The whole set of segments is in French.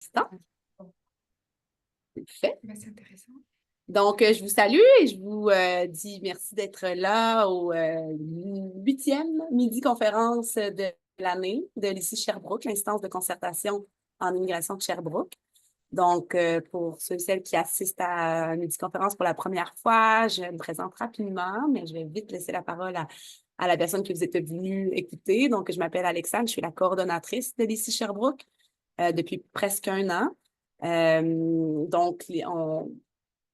Instant. Fait. Ben, c'est intéressant. Donc, je vous salue et je vous dis merci d'être là au 8e midi-conférence de l'année de l'ICI Sherbrooke, l'instance de concertation en immigration de Sherbrooke. Donc, pour ceux et celles qui assistent à une midi-conférence pour la première fois, je me présente rapidement, mais je vais vite laisser la parole à la personne que vous êtes venue écouter. Donc, je m'appelle Alexandre, je suis la coordonnatrice de l'ICI Sherbrooke depuis presque un an. Donc,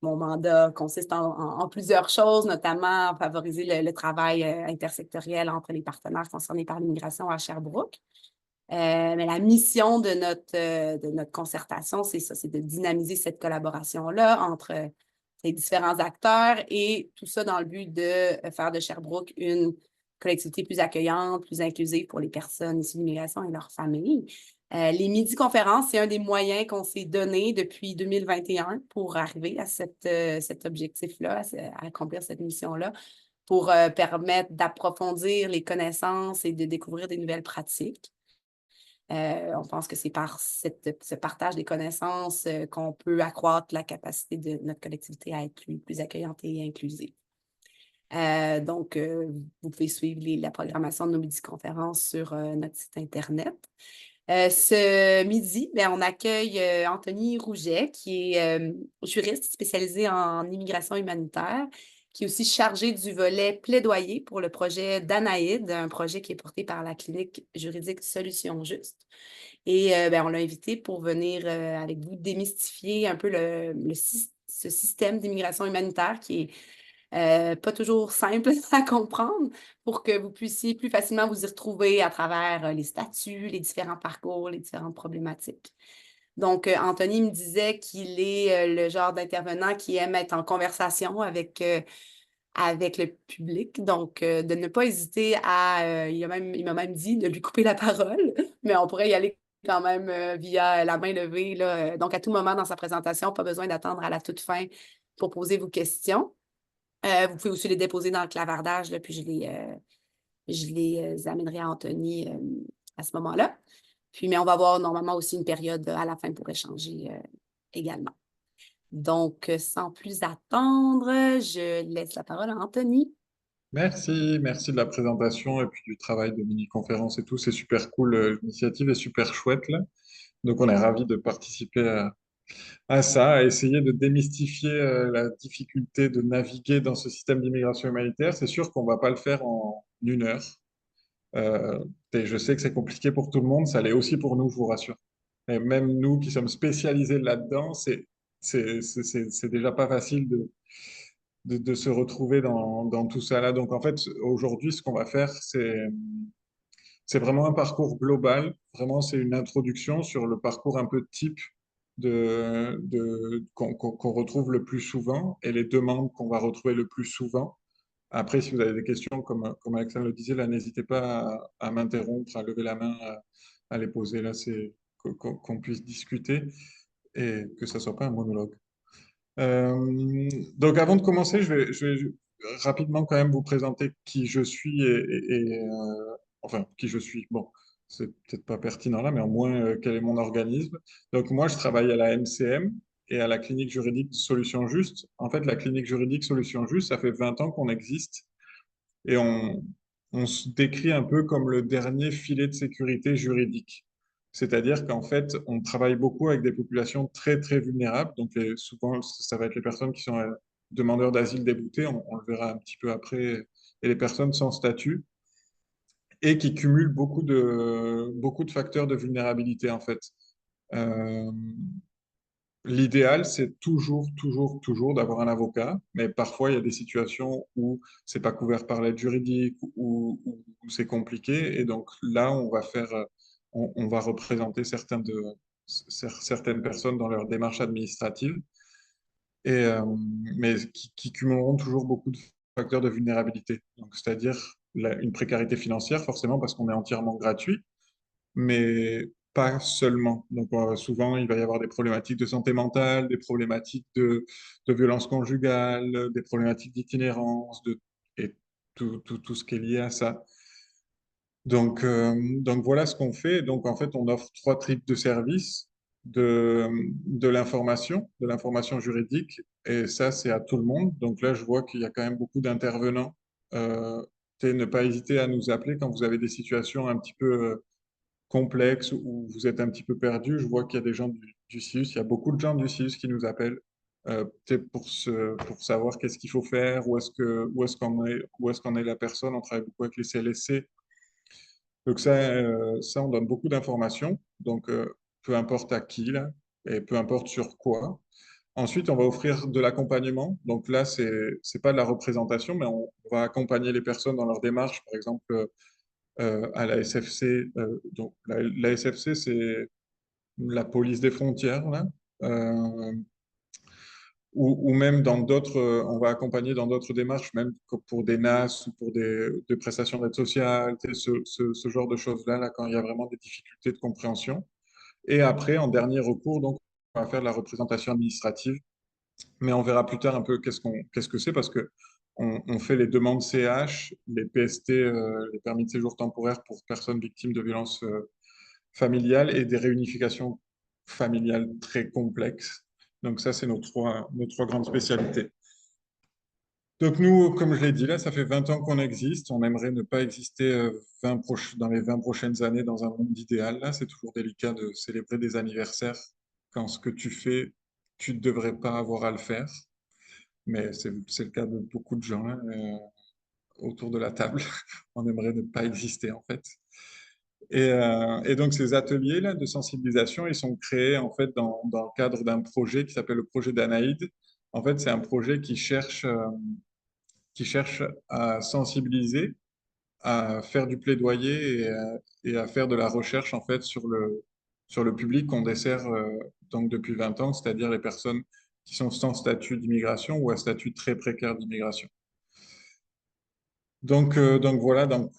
mon mandat consiste en plusieurs choses, notamment favoriser le travail intersectoriel entre les partenaires concernés par l'immigration à Sherbrooke. Mais la mission de notre concertation, c'est ça, c'est de dynamiser cette collaboration-là entre les différents acteurs et tout ça dans le but de faire de Sherbrooke une collectivité plus accueillante, plus inclusive pour les personnes issues de l'immigration et leurs familles. Les midi-conférences, c'est un des moyens qu'on s'est donné depuis 2021 pour arriver à cet objectif-là, à accomplir cette mission-là, pour permettre d'approfondir les connaissances et de découvrir des nouvelles pratiques. On pense que c'est par ce partage des connaissances qu'on peut accroître la capacité de notre collectivité à être plus accueillante et inclusive. Donc, vous pouvez suivre la programmation de nos midi-conférences sur notre site Internet. Ce midi, bien, on accueille Anthony Rouget, qui est juriste spécialisé en immigration humanitaire, qui est aussi chargé du volet plaidoyer pour le projet d'Anaïde, un projet qui est porté par la clinique juridique Solutions Juste. Et ben, on l'a invité pour venir avec vous démystifier un peu ce système d'immigration humanitaire qui est pas toujours simple à comprendre pour que vous puissiez plus facilement vous y retrouver à travers les statuts, les différents parcours, les différentes problématiques. Donc, Anthony me disait qu'il est le genre d'intervenant qui aime être en conversation avec le public. Donc, de ne pas hésiter il m'a même dit de lui couper la parole, mais on pourrait y aller quand même via la main levée, là. Donc, à tout moment dans sa présentation, pas besoin d'attendre à la toute fin pour poser vos questions. Vous pouvez aussi les déposer dans le clavardage, là, puis je les amènerai à Anthony à ce moment-là. Puis, mais on va avoir normalement aussi une période à la fin pour échanger également. Donc, sans plus attendre, je laisse la parole à Anthony. Merci de la présentation et puis du travail de mini-conférence et tout. C'est super cool, l'initiative est super chouette là. Donc on est ravis de participer à ça, à essayer de démystifier la difficulté de naviguer dans ce système d'immigration humanitaire. C'est sûr qu'on va pas le faire en une heure. Euh, et je sais que c'est compliqué pour tout le monde, ça l'est aussi pour nous, je vous rassure. Et même nous qui sommes spécialisés là-dedans, c'est déjà pas facile de se retrouver dans tout ça là. Donc en fait, aujourd'hui, ce qu'on va faire, c'est vraiment un parcours global. Vraiment, c'est une introduction sur le parcours un peu type qu'on retrouve le plus souvent et les demandes qu'on va retrouver le plus souvent. Après, si vous avez des questions, comme Alexandre le disait, là, n'hésitez pas à m'interrompre, à lever la main, à les poser. Là, c'est qu'on puisse discuter et que ça soit pas un monologue. Donc, avant de commencer, je vais rapidement quand même vous présenter qui je suis enfin, qui je suis. Bon, c'est peut-être pas pertinent là, mais au moins, quel est mon organisme. Donc, moi, je travaille à la MCM et à la clinique juridique Solutions Juste. En fait, la clinique juridique Solutions Juste, ça fait 20 ans qu'on existe et on se décrit un peu comme le dernier filet de sécurité juridique. C'est-à-dire qu'en fait, on travaille beaucoup avec des populations très vulnérables. Donc, souvent, ça va être les personnes qui sont demandeurs d'asile déboutés, on le verra un petit peu après, et les personnes sans statut, et qui cumulent beaucoup de facteurs de vulnérabilité, en fait. Euh, L'idéal, c'est toujours d'avoir un avocat, mais parfois il y a des situations où c'est pas couvert par l'aide juridique ou c'est compliqué, et donc là, on va représenter certaines personnes dans leur démarche administrative, et, mais qui cumuleront toujours beaucoup de facteurs de vulnérabilité. Donc, c'est-à-dire une précarité financière, forcément, parce qu'on est entièrement gratuit, mais pas seulement. Donc, souvent, il va y avoir des problématiques de santé mentale, des problématiques de violence conjugale, des problématiques d'itinérance, et tout ce qui est lié à ça. Donc voilà ce qu'on fait. Donc, en fait, on offre trois types de services. de l'information juridique, et ça, c'est à tout le monde. Donc là, je vois qu'il y a quand même beaucoup d'intervenants. Euh, ne pas hésiter à nous appeler quand vous avez des situations un petit peu complexes où vous êtes un petit peu perdu. Je vois qu'il y a des gens du CIUS, il y a beaucoup de gens du CIUS qui nous appellent pour savoir qu'est-ce qu'il faut faire, où est-ce qu'en est la personne. On travaille beaucoup avec les CLSC. Donc ça, on donne beaucoup d'informations. Donc, peu importe à qui, là, et peu importe sur quoi. Ensuite, on va offrir de l'accompagnement. Donc là, c'est pas de la représentation, mais on va accompagner les personnes dans leur démarche. Par exemple, à la SFC. Donc la SFC, c'est la police des frontières, là. Euh, ou même dans d'autres, on va accompagner dans d'autres démarches, même pour des NAS ou pour des prestations d'aide sociale, tu sais, ce genre de choses-là, là, quand il y a vraiment des difficultés de compréhension. Et après, en dernier recours, donc, on va faire de la représentation administrative, mais on verra plus tard un peu qu'est-ce que c'est, parce que on fait les demandes CH, les PST, les permis de séjour temporaire pour personnes victimes de violences familiales et des réunifications familiales très complexes. Donc ça, c'est nos trois grandes spécialités. Donc nous, comme je l'ai dit là, ça fait 20 ans qu'on existe. On aimerait ne pas exister dans les 20 prochaines années dans un monde idéal. Là, c'est toujours délicat de célébrer des anniversaires quand ce que tu fais, tu ne devrais pas avoir à le faire. Mais c'est le cas de beaucoup de gens là, autour de la table. On aimerait ne pas exister en fait. Et donc ces ateliers-là de sensibilisation, ils sont créés en fait dans le cadre d'un projet qui s'appelle le projet d'Anaïde. En fait, c'est un projet qui cherche à sensibiliser, à faire du plaidoyer et à faire de la recherche en fait sur le public qu'on dessert donc depuis 20 ans, c'est-à-dire les personnes qui sont sans statut d'immigration ou à statut très précaire d'immigration. Donc voilà dans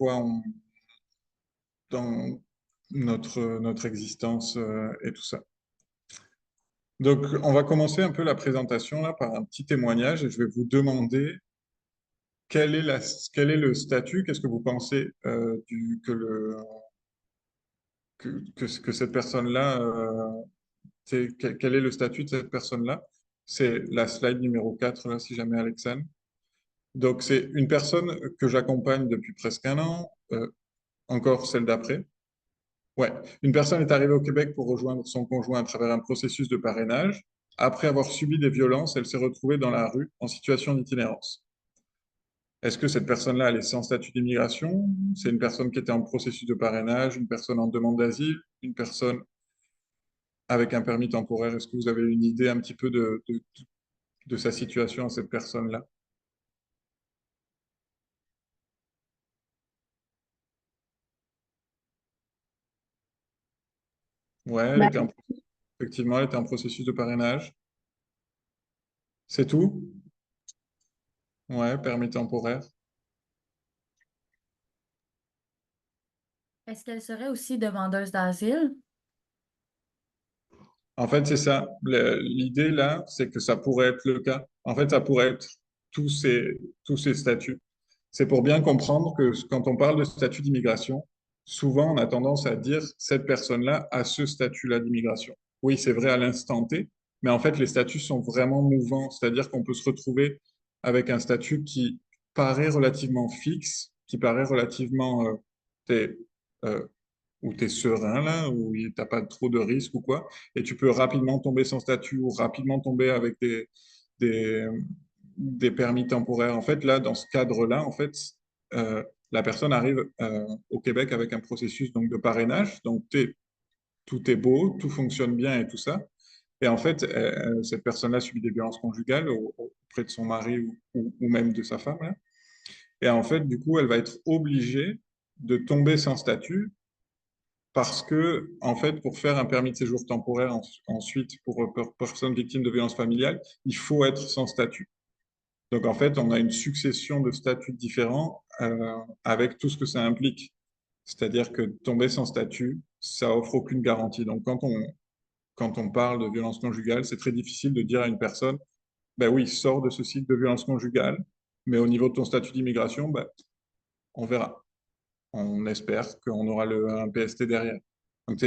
notre existence et tout ça. Donc on va commencer un peu la présentation là par un petit témoignage et je vais vous demander quel est le statut, qu'est-ce que vous pensez que cette personne-là, quel est le statut de cette personne-là? C'est la slide numéro 4 là, si jamais Alexandre. Donc, c'est une personne que j'accompagne depuis presque un an, encore celle d'après. Ouais, une personne est arrivée au Québec pour rejoindre son conjoint à travers un processus de parrainage. Après avoir subi des violences, elle s'est retrouvée dans la rue en situation d'itinérance. Est-ce que cette personne-là, elle est sans statut d'immigration? C'est une personne qui était en processus de parrainage, une personne en demande d'asile, une personne avec un permis temporaire? Est-ce que vous avez une idée un petit peu de sa situation à cette personne-là? Ouais, effectivement, elle était en processus de parrainage. C'est tout? Ouais, permis temporaire. Est-ce qu'elle serait aussi demandeuse d'asile? En fait, c'est ça. L'idée là, c'est que ça pourrait être le cas. En fait, ça pourrait être tous ces statuts. C'est pour bien comprendre que quand on parle de statut d'immigration, souvent on a tendance à dire cette personne-là a ce statut-là d'immigration. Oui, c'est vrai à l'instant T, mais en fait, les statuts sont vraiment mouvants. C'est-à-dire qu'on peut se retrouver avec un statut qui paraît relativement fixe, qui paraît relativement t'es, euh, où tu es serein, là, où tu n'as pas trop de risques ou quoi, et tu peux rapidement tomber sans statut ou rapidement tomber avec des, des permis temporaires. En fait, là, dans ce cadre-là, en fait, euh, la personne arrive au Québec avec un processus donc, de parrainage, donc tout est beau, tout fonctionne bien et tout ça. Et en fait, cette personne-là subit des violences conjugales auprès de son mari ou même de sa femme. Là. Et en fait, du coup, elle va être obligée de tomber sans statut parce que, en fait, pour faire un permis de séjour temporaire ensuite pour personnes victimes de violences familiales, il faut être sans statut. Donc, en fait, on a une succession de statuts différents avec tout ce que ça implique. C'est-à-dire que tomber sans statut, ça offre aucune garantie. Donc, quand on parle de violence conjugale, c'est très difficile de dire à une personne, ben oui, sors de ce site de violence conjugale, mais au niveau de ton statut d'immigration, ben, on verra. On espère qu'on aura un PST derrière. Donc,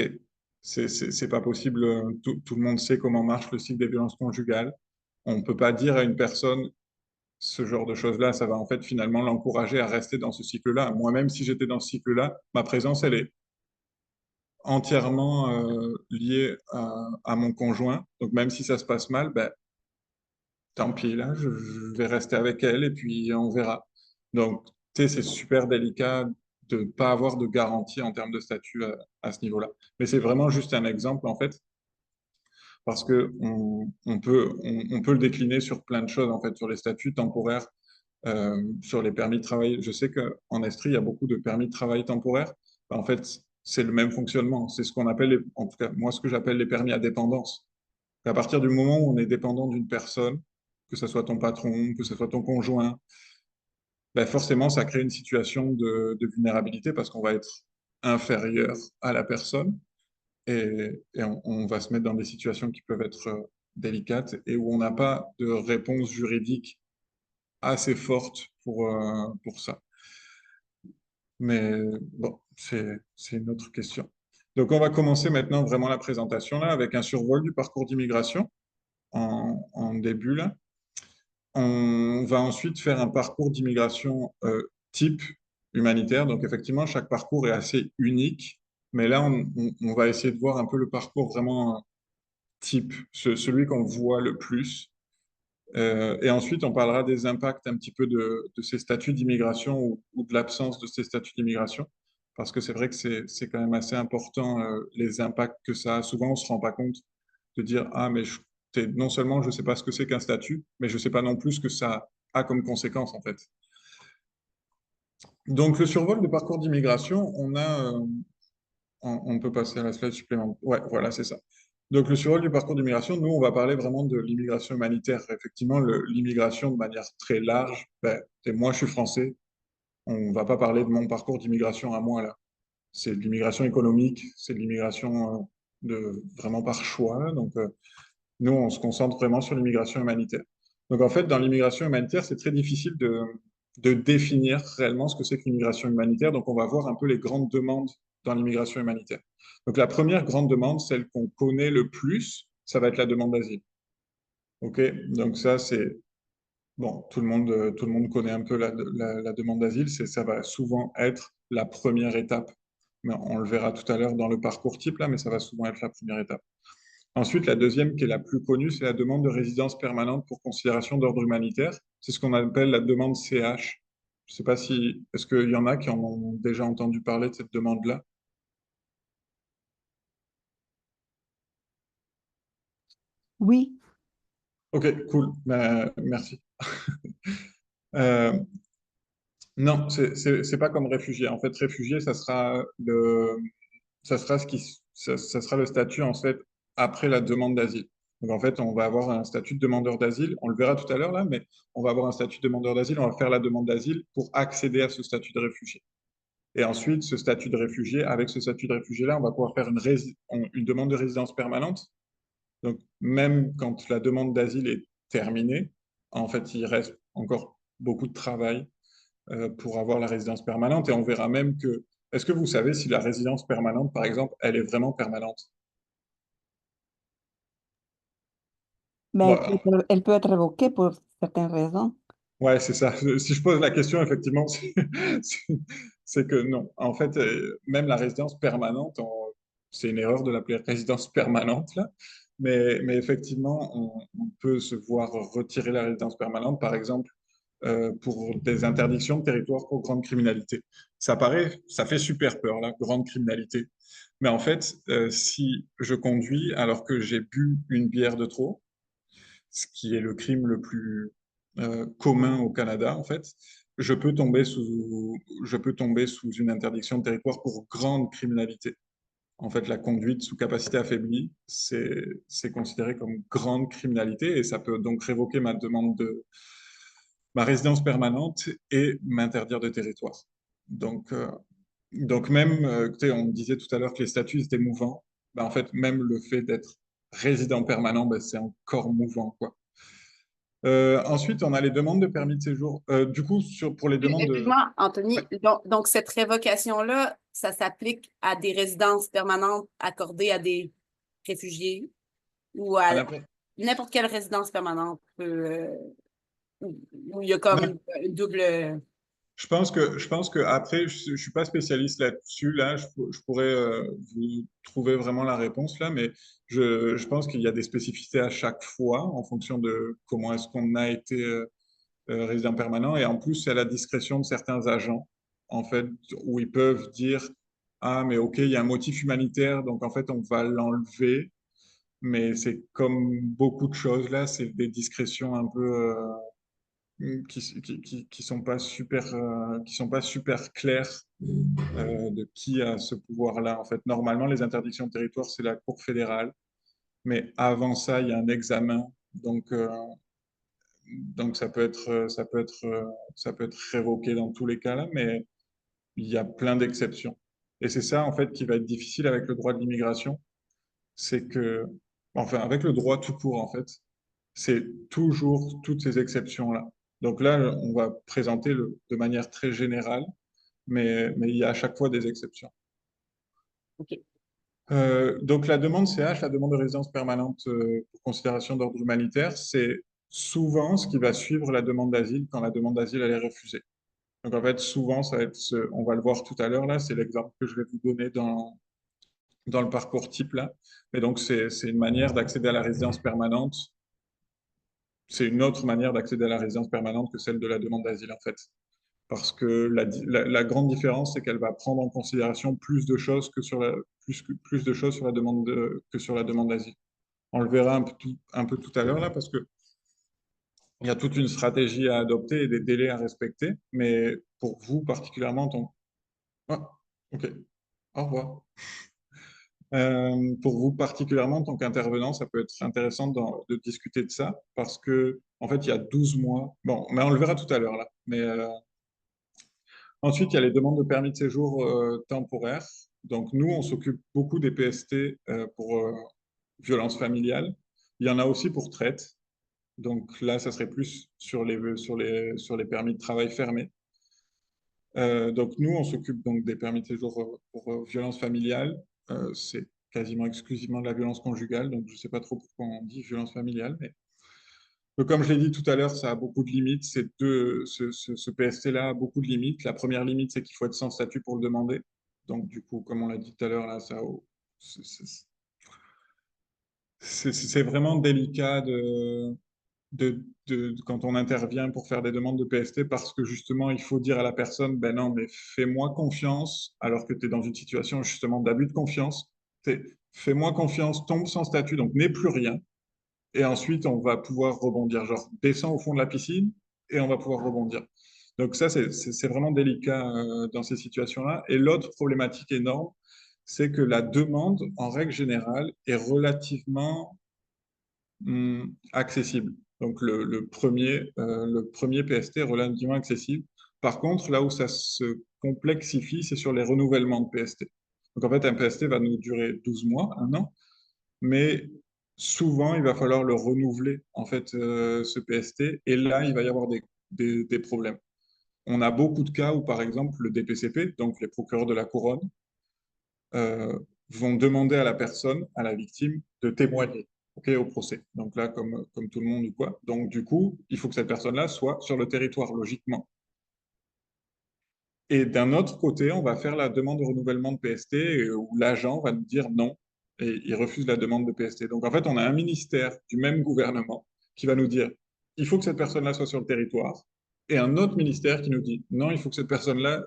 C'est pas possible. Tout le monde sait comment marche le cycle des violences conjugales. On ne peut pas dire à une personne ce genre de choses-là, ça va en fait finalement l'encourager à rester dans ce cycle-là. Moi-même, si j'étais dans ce cycle-là, ma présence, elle est entièrement liée à mon conjoint. Donc même si ça se passe mal, ben, tant pis, là, je vais rester avec elle et puis on verra. Donc, tu sais, c'est super délicat de ne pas avoir de garantie en termes de statut à ce niveau-là. Mais c'est vraiment juste un exemple, en fait, parce que on peut le décliner sur plein de choses, en fait, sur les statuts temporaires, sur les permis de travail. Je sais qu'en Estrie, il y a beaucoup de permis de travail temporaires. En fait, c'est le même fonctionnement. C'est ce qu'on appelle, en tout cas, moi, ce que j'appelle les permis à dépendance. À partir du moment où on est dépendant d'une personne, que ce soit ton patron, que ce soit ton conjoint, ben forcément, ça crée une situation de vulnérabilité parce qu'on va être inférieur à la personne et on va se mettre dans des situations qui peuvent être délicates et où on n'a pas de réponse juridique assez forte pour ça. Mais bon, c'est une autre question. Donc, on va commencer maintenant vraiment la présentation là avec un survol du parcours d'immigration en début là. On va ensuite faire un parcours d'immigration type humanitaire. Donc, effectivement, chaque parcours est assez unique. Mais là, on va essayer de voir un peu le parcours vraiment type, celui qu'on voit le plus. Et ensuite, on parlera des impacts un petit peu de ces statuts d'immigration ou de l'absence de ces statuts d'immigration. Parce que c'est vrai que c'est quand même assez important, les impacts que ça a. Souvent, on ne se rend pas compte de dire, ah, mais non seulement je ne sais pas ce que c'est qu'un statut, mais je ne sais pas non plus ce que ça a comme conséquence, en fait. Donc, le survol de parcours d'immigration, on peut passer à la slide supplémentaire. Ouais, voilà, c'est ça. Donc, le survol du parcours d'immigration, nous, on va parler vraiment de l'immigration humanitaire. Effectivement, l'immigration de manière très large, ben, et moi, je suis français, on ne va pas parler de mon parcours d'immigration à moi, là. C'est de l'immigration économique, c'est de l'immigration vraiment par choix. Donc, nous, on se concentre vraiment sur l'immigration humanitaire. Donc, en fait, dans l'immigration humanitaire, c'est très difficile de définir réellement ce que c'est que l'immigration humanitaire. Donc, on va voir un peu les grandes demandes dans l'immigration humanitaire. Donc, la première grande demande, celle qu'on connaît le plus, ça va être la demande d'asile. OK? Donc, ça, c'est bon, tout le monde connaît un peu la demande d'asile. Ça va souvent être la première étape. Mais on le verra tout à l'heure dans le parcours type, là, mais ça va souvent être la première étape. Ensuite, la deuxième, qui est la plus connue, c'est la demande de résidence permanente pour considération d'ordre humanitaire. C'est ce qu'on appelle la demande CH. Je ne sais pas si, est-ce qu'il y en a qui en ont déjà entendu parler de cette demande-là? Oui, Ok, cool. Merci. Euh, non, c'est pas comme réfugié. En fait, réfugié, ça sera ça sera le statut en fait après la demande d'asile. Donc en fait, on va avoir un statut de demandeur d'asile. On le verra tout à l'heure là, mais on va avoir un statut de demandeur d'asile. On va faire la demande d'asile pour accéder à ce statut de réfugié. Et ensuite, ce statut de réfugié, avec ce statut de réfugié-là, on va pouvoir faire une demande de résidence permanente. Donc, même quand la demande d'asile est terminée, en fait, il reste encore beaucoup de travail pour avoir la résidence permanente. Et on verra même que, est-ce que vous savez si la résidence permanente, par exemple, elle est vraiment permanente? mais Bon, elle peut être révoquée pour certaines raisons. ouais, c'est ça. Si je pose la question, effectivement, c'est c'est que non. En fait, même la résidence permanente, c'est une erreur de l'appeler résidence permanente, là. Mais effectivement, on peut se voir retirer la résidence permanente, par exemple, pour des interdictions de territoire pour grande criminalité. Ça fait super peur, la grande criminalité. Mais en fait, si je conduis alors que j'ai bu une bière de trop, ce qui est le crime le plus commun au Canada, en fait, je peux tomber sous une interdiction de territoire pour grande criminalité. En fait, la conduite sous capacité affaiblie, c'est considéré comme grande criminalité et ça peut donc révoquer ma résidence permanente et m'interdire de territoire. Donc, donc même, tu sais, on disait tout à l'heure que les statuts étaient mouvants. Ben, en fait, même le fait d'être résident permanent, ben, c'est encore mouvant, quoi. Ensuite, on a les demandes de permis de séjour. Du coup, pour les demandes de... Excuse-moi, Ouais, Anthony. Donc, cette révocation-là, ça s'applique à des résidences permanentes accordées à des réfugiés ou à à n'importe- n'importe quelle résidence permanente où il y a comme n'im- une double. je pense que après, je suis pas spécialiste là-dessus. Là, je pourrais vous trouver vraiment la réponse là, mais je pense qu'il y a des spécificités à chaque fois en fonction de comment est-ce qu'on a été résident permanent. Et en plus, c'est à la discrétion de certains agents, en fait, où ils peuvent dire, ah, mais OK, il y a un motif humanitaire, donc en fait, on va l'enlever. Mais c'est comme beaucoup de choses là, c'est des discrétions un peu qui sont pas super claires de qui a ce pouvoir-là. En fait, normalement, les interdictions de territoire, c'est la Cour fédérale, mais avant ça, il y a un examen. Donc ça peut être révoqué dans tous les cas là, mais il y a plein d'exceptions. Et c'est ça, en fait, qui va être difficile avec le droit de l'immigration, c'est que, enfin, avec le droit tout court, en fait, c'est toujours toutes ces exceptions-là. Donc là, on va présenter de manière très générale, mais il y a à chaque fois des exceptions. OK. Donc la demande CH, la demande de résidence permanente pour considération d'ordre humanitaire, c'est souvent ce qui va suivre la demande d'asile quand la demande d'asile elle est refusée. Donc en fait, souvent, ça va être on va le voir tout à l'heure là, c'est l'exemple que je vais vous donner dans le parcours type là. Mais donc c'est une manière d'accéder à la résidence permanente. C'est une autre manière d'accéder à la résidence permanente que celle de la demande d'asile en fait. Parce que la grande différence, c'est qu'elle va prendre en considération plus de choses plus de choses sur la que sur la demande d'asile. On le verra un peu tout à l'heure là, parce que il y a toute une stratégie à adopter et des délais à respecter. Mais pour vous particulièrement, ah, ok, au revoir. Pour vous particulièrement, en tant qu'intervenant, ça peut être intéressant de discuter de ça parce que, en fait, il y a 12 mois. Bon, mais on le verra tout à l'heure là. Mais ensuite, il y a les demandes de permis de séjour temporaires. Donc, nous, on s'occupe beaucoup des PST pour violences familiales. Il y en a aussi pour traite. Donc là, ça serait plus sur les permis de travail fermés. Donc nous, on s'occupe donc des permis de séjour pour violences familiales. C'est quasiment exclusivement de la violence conjugale, donc je ne sais pas trop pourquoi on dit violence familiale, mais donc, comme je l'ai dit tout à l'heure, ça a beaucoup de limites. Ce PST-là a beaucoup de limites. La première limite, c'est qu'il faut être sans statut pour le demander. Donc, du coup, comme on l'a dit tout à l'heure, là, c'est c'est vraiment délicat quand on intervient pour faire des demandes de PST parce que justement, il faut dire à la personne, ben non, mais fais-moi confiance, alors que tu es dans une situation justement d'abus de confiance. Fais-moi confiance, tombe sans statut, donc n'aie plus rien. Et ensuite, on va pouvoir rebondir. Genre, descends au fond de la piscine et on va pouvoir rebondir. Donc ça, c'est vraiment délicat dans ces situations-là. Et l'autre problématique énorme, c'est que la demande, en règle générale, est relativement accessible. Donc le premier PST est relativement accessible. Par contre, là où ça se complexifie, c'est sur les renouvellements de PST. Donc en fait, un PST va nous durer 12 mois, un an, mais souvent, il va falloir le renouveler, en fait, ce PST, et là, il va y avoir des problèmes. On a beaucoup de cas où, par exemple, le DPCP, donc les procureurs de la couronne, euh, vont demander à la personne, à la victime, de témoigner, ok, au procès. Donc là, comme tout le monde ou quoi. Donc du coup, il faut que cette personne-là soit sur le territoire, logiquement. Et d'un autre côté, on va faire la demande de renouvellement de PST où l'agent va nous dire non et il refuse la demande de PST. Donc en fait, on a un ministère du même gouvernement qui va nous dire il faut que cette personne-là soit sur le territoire et un autre ministère qui nous dit non, il faut que cette personne-là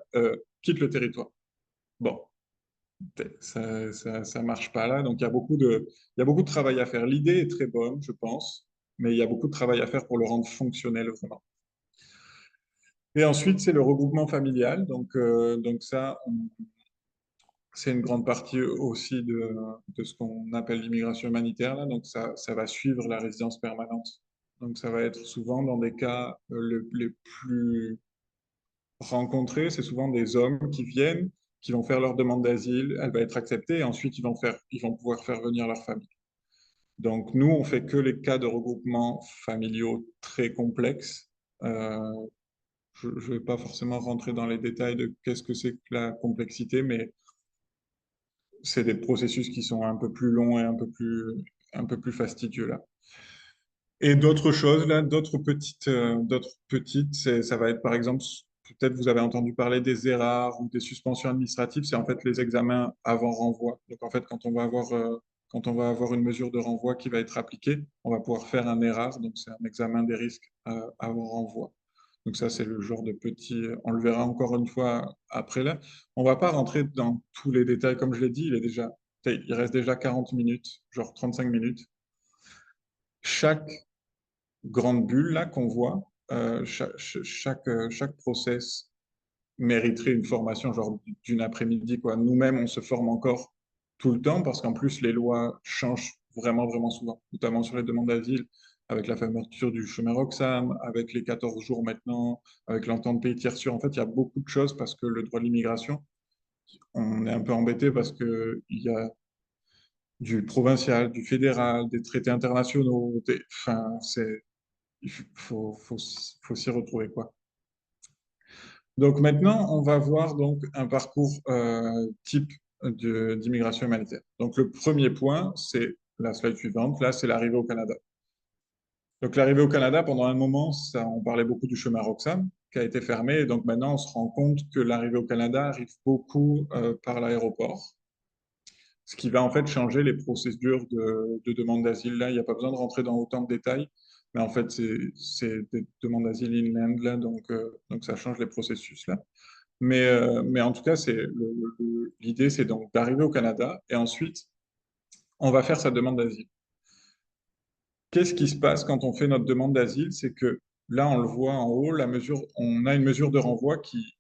quitte le territoire. Bon, ça marche pas là. Donc il y a beaucoup de travail à faire. L'idée est très bonne, je pense, mais il y a beaucoup de travail à faire pour le rendre fonctionnel vraiment. Et ensuite, c'est le regroupement familial. Donc ça, c'est une grande partie aussi de ce qu'on appelle l'immigration humanitaire, là. Donc ça va suivre la résidence permanente. Donc ça va être souvent dans des cas les plus rencontrés, c'est souvent des hommes qui viennent, qui vont faire leur demande d'asile, elle va être acceptée et ensuite ils vont pouvoir faire venir leur famille. Donc, nous, on fait que les cas de regroupement familiaux très complexes. Euh, je ne vais pas forcément rentrer dans les détails de qu'est-ce que c'est que la complexité, mais c'est des processus qui sont un peu plus longs et un peu plus fastidieux là. Et d'autres choses là, d'autres petites, ça va être par exemple, peut-être vous avez entendu parler des ERAR ou des suspensions administratives, c'est en fait les examens avant renvoi. Donc en fait, quand on va avoir une mesure de renvoi qui va être appliquée, on va pouvoir faire un ERAR, donc c'est un examen des risques avant renvoi. Donc ça, c'est le genre de petit, on le verra encore une fois après là. On va pas rentrer dans tous les détails, comme je l'ai dit, il reste déjà 40 minutes, genre 35 minutes. Chaque grande bulle là qu'on voit, chaque process mériterait une formation genre d'une après-midi, quoi. Nous-mêmes, on se forme encore tout le temps parce qu'en plus, les lois changent vraiment, vraiment souvent, notamment sur les demandes d'asile, avec la fermeture du chemin Roxham, avec les 14 jours maintenant, avec l'entente pays tiers sûr. En fait, il y a beaucoup de choses parce que le droit de l'immigration, on est un peu embêté parce que il y a du provincial, du fédéral, des traités internationaux, enfin, il faut s'y retrouver, quoi. Donc maintenant, on va voir donc un parcours type d'immigration humanitaire. Donc le premier point, c'est la slide suivante. Là, c'est l'arrivée au Canada. Donc l'arrivée au Canada, pendant un moment, on parlait beaucoup du chemin Roxham qui a été fermé. Et donc maintenant, on se rend compte que l'arrivée au Canada arrive beaucoup par l'aéroport, ce qui va en fait changer les procédures de demande d'asile. Là, il n'y a pas besoin de rentrer dans autant de détails, mais en fait, c'est des demandes d'asile inland, là, donc ça change les processus là. Mais en tout cas, l'idée, c'est donc d'arriver au Canada et ensuite, on va faire sa demande d'asile. Qu'est-ce qui se passe quand on fait notre demande d'asile? C'est que là, on le voit en haut, on a une mesure de renvoi qui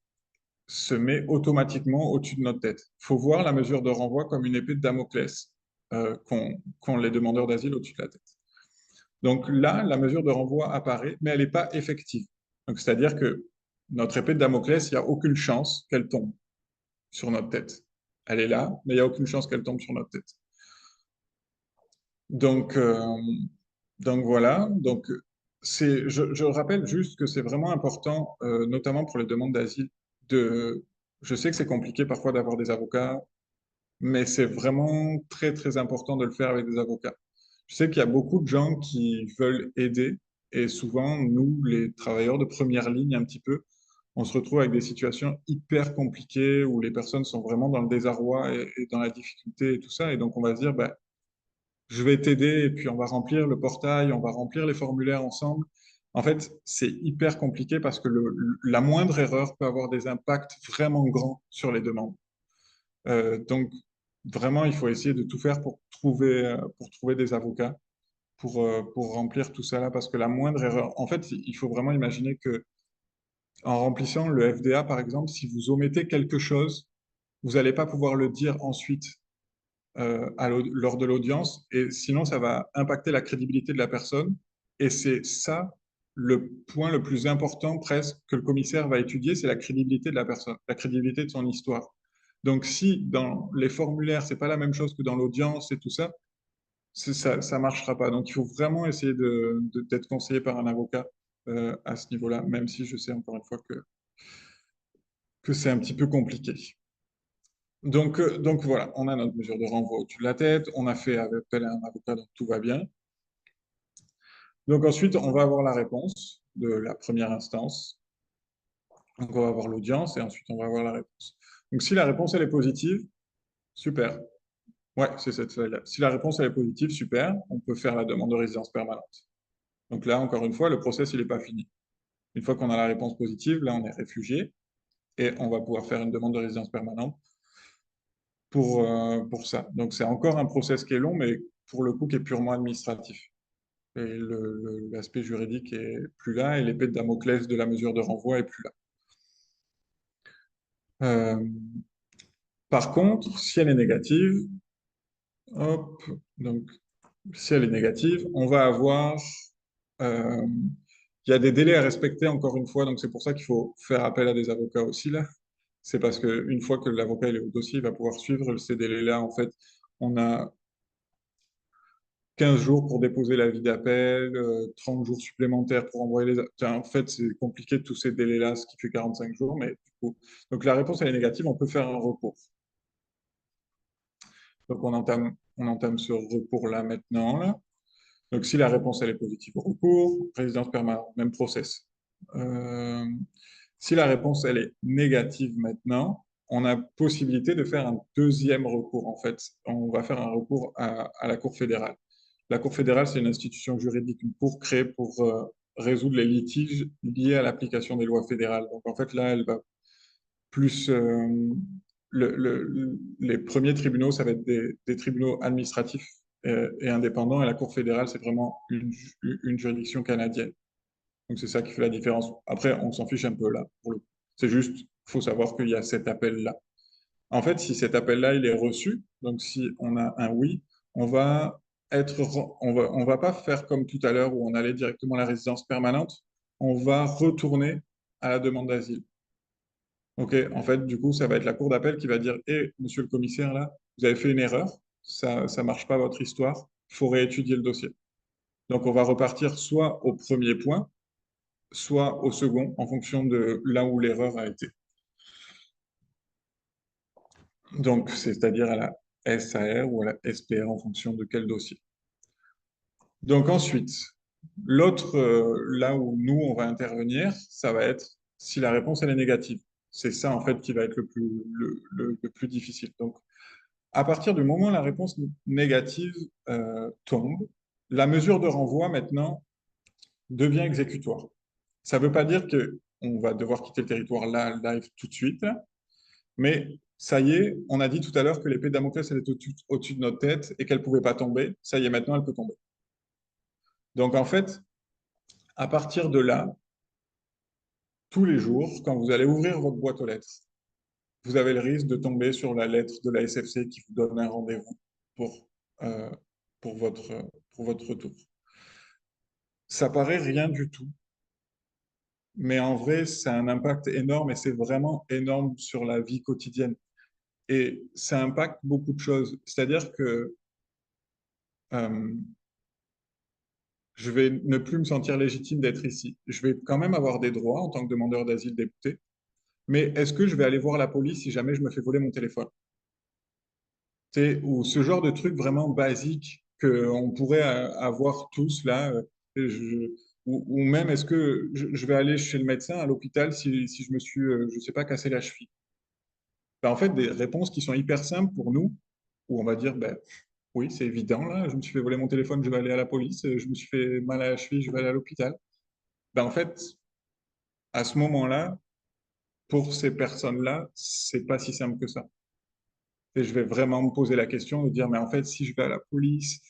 se met automatiquement au-dessus de notre tête. Il faut voir la mesure de renvoi comme une épée de Damoclès qu'ont les demandeurs d'asile au-dessus de la tête. Donc là, la mesure de renvoi apparaît, mais elle n'est pas effective. Donc, c'est-à-dire que notre épée de Damoclès, il n'y a aucune chance qu'elle tombe sur notre tête. Elle est là, mais il n'y a aucune chance qu'elle tombe sur notre tête. Donc, euh, donc voilà. Je rappelle juste que c'est vraiment important, notamment pour les demandes d'asile, je sais que c'est compliqué parfois d'avoir des avocats, mais c'est vraiment très, très important de le faire avec des avocats. Je sais qu'il y a beaucoup de gens qui veulent aider et souvent, nous, les travailleurs de première ligne, un petit peu, on se retrouve avec des situations hyper compliquées où les personnes sont vraiment dans le désarroi et dans la difficulté et tout ça. Et donc, on va se dire, bah, je vais t'aider et puis on va remplir le portail, on va remplir les formulaires ensemble. En fait, c'est hyper compliqué parce que la moindre erreur peut avoir des impacts vraiment grands sur les demandes. Donc, vraiment, il faut essayer de tout faire pour trouver des avocats, pour remplir tout ça là, parce que la moindre erreur, en fait, il faut vraiment imaginer que en remplissant le FDA, par exemple, si vous omettez quelque chose, vous n'allez pas pouvoir le dire ensuite lors de l'audience, et sinon ça va impacter la crédibilité de la personne. Et c'est ça le point le plus important presque que le commissaire va étudier, c'est la crédibilité de la personne, la crédibilité de son histoire. Donc si dans les formulaires, c'est pas la même chose que dans l'audience et tout ça, ça marchera pas. Donc il faut vraiment essayer d'être conseillé par un avocat à ce niveau-là, même si je sais encore une fois que c'est un petit peu compliqué. Donc voilà, on a notre mesure de renvoi au-dessus de la tête, on a fait appel à un avocat, donc tout va bien. Donc ensuite, on va avoir la réponse de la première instance. Donc on va avoir l'audience et ensuite on va avoir la réponse. Donc si la réponse elle est positive, super. Ouais, c'est cette feuille-là. Si la réponse elle est positive, super, on peut faire la demande de résidence permanente. Donc là, encore une fois, le process il n'est pas fini. Une fois qu'on a la réponse positive, là on est réfugié et on va pouvoir faire une demande de résidence permanente pour ça. Donc c'est encore un process qui est long, mais pour le coup qui est purement administratif. Et l'aspect juridique est plus là, et l'épée de Damoclès de la mesure de renvoi est plus là. Euh, Par contre, si elle est négative, hop, donc si elle est négative, on va avoir, euh, il y a des délais à respecter encore une fois, donc c'est pour ça qu'il faut faire appel à des avocats aussi là. C'est parce qu'une fois que l'avocat est au dossier, il va pouvoir suivre ces délais-là. En fait, on a 15 jours pour déposer l'avis d'appel, 30 jours supplémentaires pour envoyer les... Enfin, en fait, c'est compliqué tous ces délais-là, ce qui fait 45 jours, mais du coup... Donc la réponse, elle est négative, on peut faire un recours. Donc on entame ce recours-là maintenant, là. Donc si la réponse, elle est positive au recours, résidence permanente, même process. Euh, Si la réponse, elle est négative maintenant, on a possibilité de faire un deuxième recours, en fait. On va faire un recours à la Cour fédérale. La Cour fédérale, c'est une institution juridique, une cour créée pour résoudre les litiges liés à l'application des lois fédérales. Donc, en fait, là, elle va plus... les premiers tribunaux, ça va être des tribunaux administratifs et indépendants, et la Cour fédérale, c'est vraiment une juridiction canadienne. Donc, c'est ça qui fait la différence. Après, on s'en fiche un peu là, pour le coup. C'est juste, faut savoir qu'il y a cet appel-là. En fait, si cet appel-là, il est reçu, donc si on a un oui, on va on va pas faire comme tout à l'heure où on allait directement à la résidence permanente. On va retourner à la demande d'asile. OK? En fait, du coup, ça va être la cour d'appel qui va dire, monsieur le commissaire, là, vous avez fait une erreur. Ça marche pas votre histoire. Il faut réétudier le dossier. Donc, on va repartir soit au premier point, soit au second, en fonction de là où l'erreur a été. Donc, c'est-à-dire à la SAR ou à la SPR en fonction de quel dossier. Donc ensuite, l'autre, là où nous, on va intervenir, ça va être si la réponse, elle est négative. C'est ça, en fait, qui va être le plus difficile. Donc, à partir du moment où la réponse négative tombe, la mesure de renvoi, maintenant, devient exécutoire. Ça ne veut pas dire qu'on va devoir quitter le territoire là, live, tout de suite, mais ça y est, on a dit tout à l'heure que l'épée de Damoclès, elle est au-dessus de notre tête et qu'elle ne pouvait pas tomber. Ça y est, maintenant, elle peut tomber. Donc, en fait, à partir de là, tous les jours, quand vous allez ouvrir votre boîte aux lettres, vous avez le risque de tomber sur la lettre de la SFC qui vous donne un rendez-vous pour, euh, pour votre retour. Ça paraît rien du tout, mais en vrai, c'est un impact énorme et c'est vraiment énorme sur la vie quotidienne. Et ça impacte beaucoup de choses. C'est-à-dire que euh, je vais ne plus me sentir légitime d'être ici. Je vais quand même avoir des droits en tant que demandeur d'asile débouté, mais est-ce que je vais aller voir la police si jamais je me fais voler mon téléphone? Ou ce genre de truc vraiment basique qu'on pourrait avoir tous là, ou même est-ce que je vais aller chez le médecin à l'hôpital si je me suis, je sais pas, cassé la cheville? Ben, en fait, des réponses qui sont hyper simples pour nous, où on va dire, ben, oui, c'est évident, là, je me suis fait voler mon téléphone, je vais aller à la police, je me suis fait mal à la cheville, je vais aller à l'hôpital. Ben, en fait, à ce moment-là, pour ces personnes-là, c'est pas si simple que ça. Et je vais vraiment me poser la question de dire, mais en fait, si je vais à la police,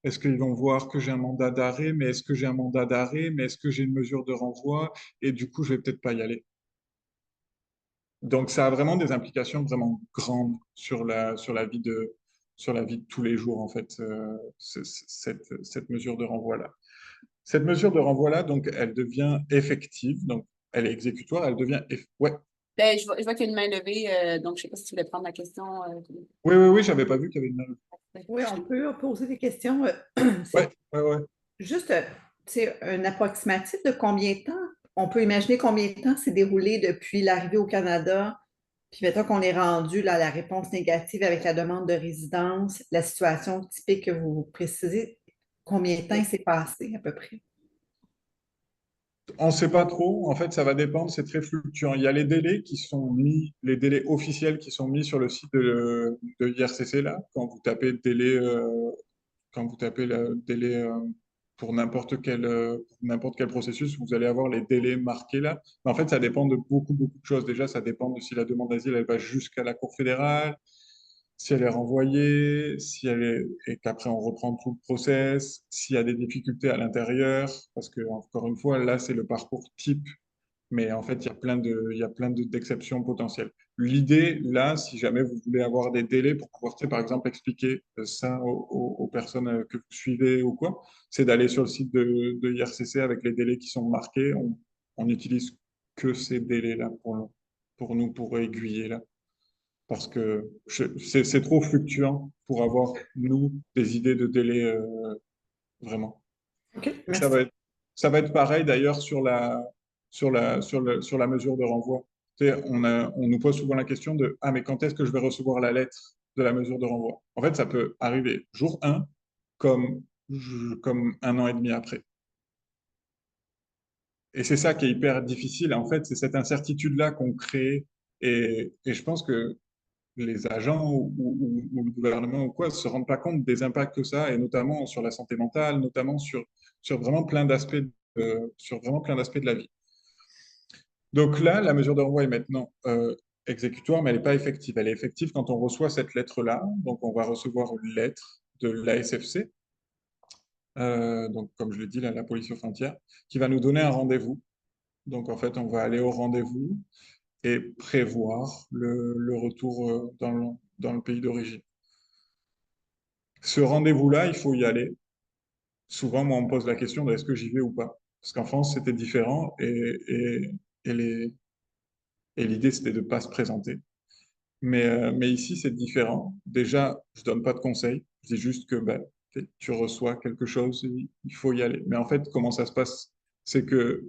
est-ce qu'ils vont voir que j'ai un mandat d'arrêt? Mais est-ce que j'ai un mandat d'arrêt? Mais est-ce que j'ai une mesure de renvoi? Et du coup, je vais peut-être pas y aller. Donc, ça a vraiment des implications vraiment grandes sur la vie de tous les jours, en fait, cette mesure de renvoi-là. Cette mesure de renvoi-là, donc, elle devient effective, donc, elle est exécutoire, elle devient... Ouais. Ben, je vois qu'il y a une main levée, donc je ne sais pas si tu voulais prendre la question. Oui, oui, oui, j'avais pas vu qu'il y avait une... Oui, on peut poser des questions. Ouais, C'est ouais, ouais. juste, c'est un approximatif de combien de temps? On peut imaginer combien de temps s'est déroulé depuis l'arrivée au Canada, puis mettons qu'on est rendu là, à la réponse négative avec la demande de résidence, la situation typique que vous précisez, combien de temps il s'est passé à peu près? On ne sait pas trop. En fait, ça va dépendre. C'est très fluctuant. Il y a les délais qui sont mis, les délais officiels qui sont mis sur le site de IRCC là. Quand vous tapez le délai pour n'importe quel processus, vous allez avoir les délais marqués là. Mais en fait, ça dépend de beaucoup, beaucoup de choses. Déjà, ça dépend de si la demande d'asile elle va jusqu'à la Cour fédérale, si elle est renvoyée, si elle est, et qu'après on reprend tout le process, s'il y a des difficultés à l'intérieur, parce que encore une fois, là, c'est le parcours type, mais en fait, il y a plein d'exceptions potentielles. L'idée, là, si jamais vous voulez avoir des délais pour pouvoir, tu sais, par exemple, expliquer ça aux personnes que vous suivez ou quoi, c'est d'aller sur le site de IRCC avec les délais qui sont marqués. On n'utilise que ces délais-là pour nous, pour aiguiller là parce que c'est trop fluctuant pour avoir, nous, des idées de délai vraiment. OK, Et merci. ça va être pareil d'ailleurs sur la mesure de renvoi. Tu sais, on nous pose souvent la question de ah, mais quand est-ce que je vais recevoir la lettre de la mesure de renvoi? En fait, ça peut arriver jour 1 comme un an et demi après. Et c'est ça qui est hyper difficile, en fait, c'est cette incertitude-là qu'on crée. Et je pense que les agents ou le gouvernement ou quoi se rendent pas compte des impacts que ça a, et notamment sur la santé mentale, notamment sur vraiment plein d'aspects sur vraiment plein d'aspects de la vie. Donc là, la mesure de renvoi est maintenant exécutoire, mais elle n'est pas effective. Elle est effective quand on reçoit cette lettre-là. Donc on va recevoir une lettre de l'ASFC, donc comme je l'ai dit, la police aux frontières, qui va nous donner un rendez-vous. Donc en fait, on va aller au rendez-vous et prévoir le retour dans le pays d'origine. Ce rendez-vous-là, il faut y aller. Souvent, moi, on me pose la question de est-ce que j'y vais ou pas. Parce qu'en France, c'était différent et et l'idée, c'était de ne pas se présenter. Mais ici, c'est différent. Déjà, je donne pas de conseils. Je dis juste que ben, tu reçois quelque chose, il faut y aller. Mais en fait, comment ça se passe? C'est que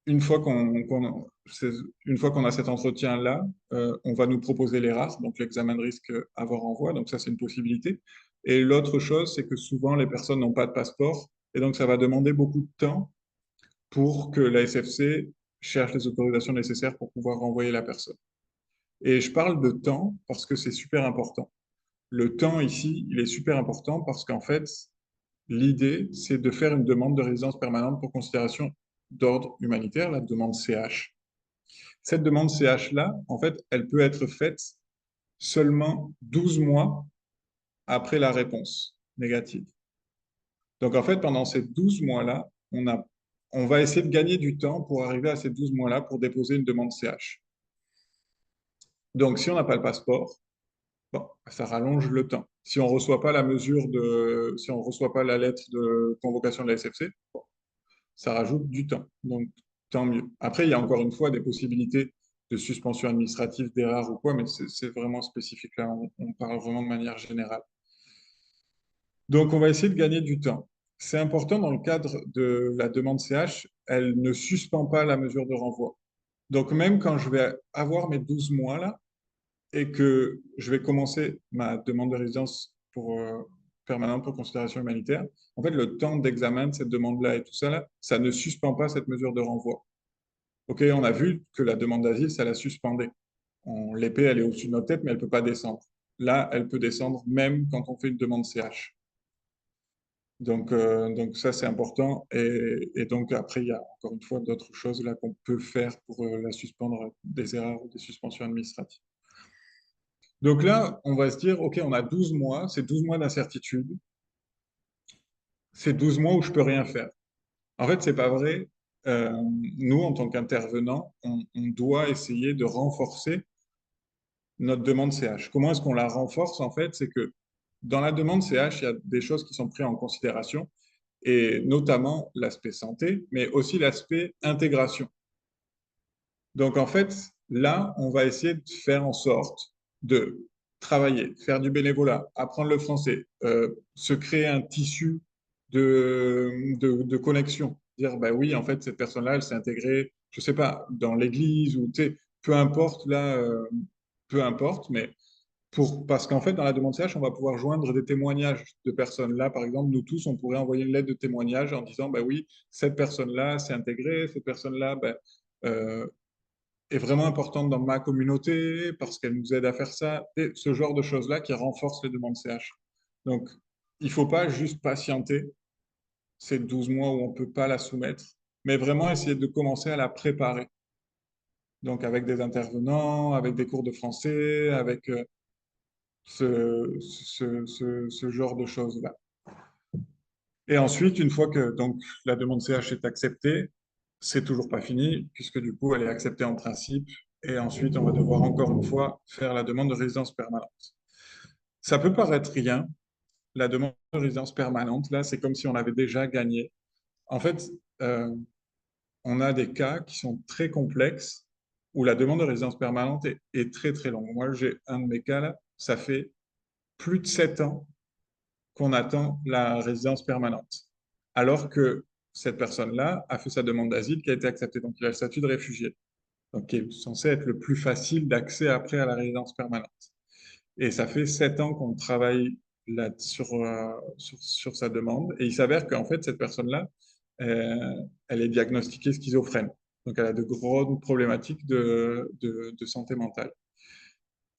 une fois une fois qu'on a cet entretien-là, on va nous proposer les races, donc l'examen de risque avoir envoi. Donc ça, c'est une possibilité. Et l'autre chose, c'est que souvent, les personnes n'ont pas de passeport. Et donc, ça va demander beaucoup de temps pour que la SFC cherche les autorisations nécessaires pour pouvoir renvoyer la personne. Et je parle de temps parce que c'est super important. Le temps ici, il est super important parce qu'en fait, l'idée, c'est de faire une demande de résidence permanente pour considération d'ordre humanitaire, la demande CH. Cette demande CH-là, en fait, elle peut être faite seulement 12 mois après la réponse négative. Donc, en fait, pendant ces 12 mois-là, on va essayer de gagner du temps pour arriver à ces 12 mois-là pour déposer une demande CH. Donc, si on n'a pas le passeport, bon, ça rallonge le temps. Si on reçoit pas si on reçoit pas la lettre de convocation de la SFC, bon, ça rajoute du temps. Donc, tant mieux. Après, il y a encore une fois des possibilités de suspension administrative, d'erreur ou quoi, mais c'est vraiment spécifique là. On parle vraiment de manière générale. Donc, on va essayer de gagner du temps. C'est important dans le cadre de la demande CH, elle ne suspend pas la mesure de renvoi. Donc, même quand je vais avoir mes 12 mois là, et que je vais commencer ma demande de résidence permanente pour considération humanitaire, en fait, le temps d'examen de cette demande-là et tout ça, là, ça ne suspend pas cette mesure de renvoi. OK, on a vu que la demande d'asile, ça la suspendait. L'épée, elle est au-dessus de notre tête, mais elle ne peut pas descendre. Là, elle peut descendre même quand on fait une demande CH. Donc ça, c'est important. Et donc, après, il y a encore une fois d'autres choses là qu'on peut faire pour la suspendre, des erreurs ou des suspensions administratives. Donc là, on va se dire, OK, on a 12 mois, c'est 12 mois d'incertitude, c'est 12 mois où je peux rien faire. En fait, c'est pas vrai. Euh, Nous, en tant qu'intervenants, on doit essayer de renforcer notre demande CH. Comment est-ce qu'on la renforce? En fait, c'est que dans la demande CH, il y a des choses qui sont prises en considération, et notamment l'aspect santé, mais aussi l'aspect intégration. Donc, en fait, là, on va essayer de faire en sorte de travailler, faire du bénévolat, apprendre le français, se créer un tissu de connexion. Dire, bah oui, en fait, cette personne-là, elle s'est intégrée, je sais pas, dans l'église ou, tu sais, peu importe, là, peu importe, mais parce qu'en fait, dans la demande CH, on va pouvoir joindre des témoignages de personnes. Là, par exemple, nous tous, on pourrait envoyer une lettre de témoignage en disant, bah oui, cette personne-là s'est intégrée, cette personne-là, bah, est vraiment importante dans ma communauté parce qu'elle nous aide à faire ça, et ce genre de choses-là qui renforcent les demandes CH. Donc, il ne faut pas juste patienter ces 12 mois où on ne peut pas la soumettre, mais vraiment essayer de commencer à la préparer. Donc, avec des intervenants, avec des cours de français, avec ce genre de choses-là. Et ensuite, une fois que donc, la demande CH est acceptée, c'est toujours pas fini, puisque du coup, elle est acceptée en principe. Et ensuite, on va devoir encore une fois faire la demande de résidence permanente. Ça peut paraître rien, la demande de résidence permanente, là, c'est comme si on avait déjà gagné. En fait, euh, on a des cas qui sont très complexes où la demande de résidence permanente est très, très longue. Moi, j'ai un de mes cas là, ça fait plus de 7 ans qu'on attend la résidence permanente. Alors que cette personne-là a fait sa demande d'asile qui a été acceptée. Donc, il a le statut de réfugié. Donc, qui est censé être le plus facile d'accès après à la résidence permanente. Et ça fait 7 ans qu'on travaille là sur sa demande. Et il s'avère qu'en fait, cette personne-là, elle est diagnostiquée schizophrène. Donc, elle a de grandes problématiques de santé mentale.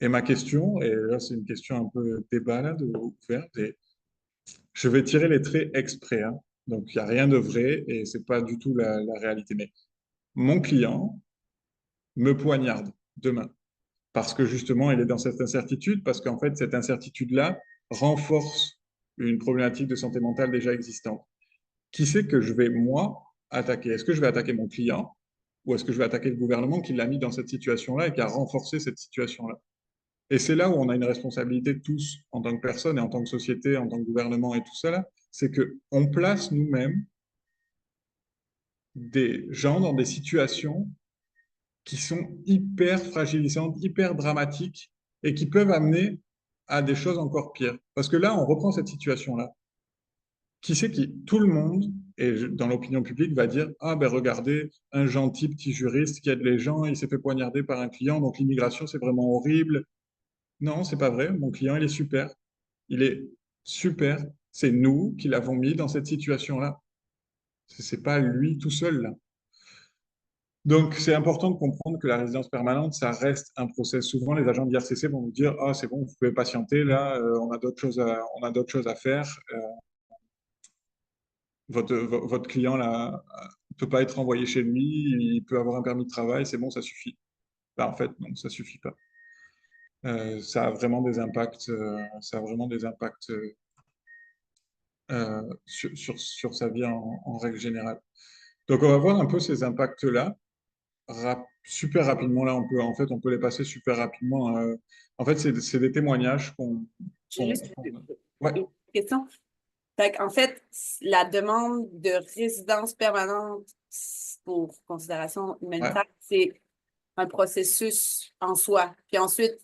Et ma question, et là, c'est une question un peu débat, là, ouverte, et je vais tirer les traits exprès, hein. Donc, il n'y a rien de vrai et c'est pas du tout la réalité. Mais mon client me poignarde demain parce que justement, il est dans cette incertitude, parce qu'en fait, cette incertitude-là renforce une problématique de santé mentale déjà existante. Qui c'est que je vais, moi, attaquer? Est-ce que je vais attaquer mon client ou est-ce que je vais attaquer le gouvernement qui l'a mis dans cette situation-là et qui a renforcé cette situation-là? Et c'est là où on a une responsabilité tous, en tant que personne et en tant que société, en tant que gouvernement et tout ça, là, c'est qu'on place nous-mêmes des gens dans des situations qui sont hyper fragilisantes, hyper dramatiques et qui peuvent amener à des choses encore pires. Parce que là, on reprend cette situation-là. Qui c'est qui, tout le monde, et dans l'opinion publique, va dire, ah ben regardez, un gentil petit juriste qui aide les gens, il s'est fait poignarder par un client, donc l'immigration, c'est vraiment horrible. Non, c'est pas vrai. Mon client, il est super. Il est super. C'est nous qui l'avons mis dans cette situation-là. C'est pas lui tout seul, là. Donc, c'est important de comprendre que la résidence permanente, ça reste un process. Souvent, les agents de l'IRCC vont vous dire, ah, c'est bon, vous pouvez patienter, là, on a d'autres choses à faire. Votre client, là, ne peut pas être envoyé chez lui, il peut avoir un permis de travail, c'est bon, ça suffit. Ben, en fait, non, ça suffit pas. Ça a vraiment des impacts, sur sa vie en règle générale. Donc, on va voir un peu ces impacts-là super rapidement. Là, on peut les passer super rapidement. En fait, c'est des témoignages J'ai juste Ouais, une question. En fait, la demande de résidence permanente pour considération ouais. humanitaire, c'est un processus en soi. Puis ensuite,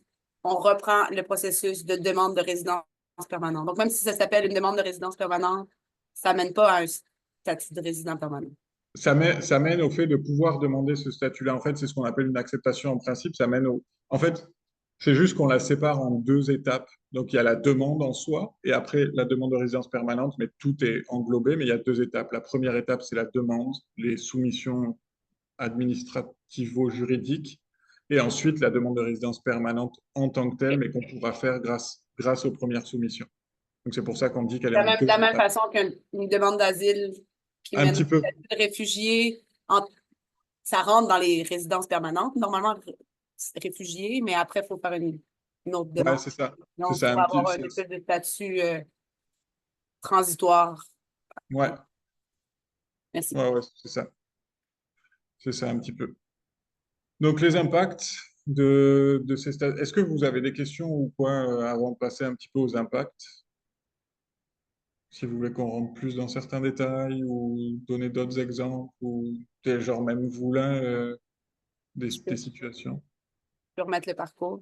on reprend le processus de demande de résidence permanente. Donc, même si ça s'appelle une demande de résidence permanente, ça ne mène pas à un statut de résident permanent. Ça mène au fait de pouvoir demander ce statut-là. En fait, c'est ce qu'on appelle une acceptation en principe. En fait, c'est juste qu'on la sépare en 2 étapes. Donc, il y a la demande en soi et après la demande de résidence permanente, mais tout est englobé. Mais il y a 2 étapes. La première étape, c'est la demande, les soumissions administrativo-juridiques. Et ensuite, la demande de résidence permanente en tant que telle, mais qu'on pourra faire grâce aux premières soumissions. Donc, c'est pour ça qu'on dit qu'elle est en De deux la même étapes. façon qu'une demande d'asile qui Un mène au petit peu. statut de réfugié, ça rentre dans les résidences permanentes, normalement réfugié, mais après, il faut faire une autre Ouais, demande. c'est ça. C'est Donc, ça, pour un petit. avoir un espèce de statut transitoire. Ouais, Merci. ouais, ouais, c'est ça. C'est ça un petit peu. Donc, les impacts de ces stades. Est-ce que vous avez des questions ou quoi avant de passer un petit peu aux impacts? Si vous voulez qu'on rentre plus dans certains détails ou donner d'autres exemples ou genre même vous là, Je des peux, je situations. peux remettre le parcours.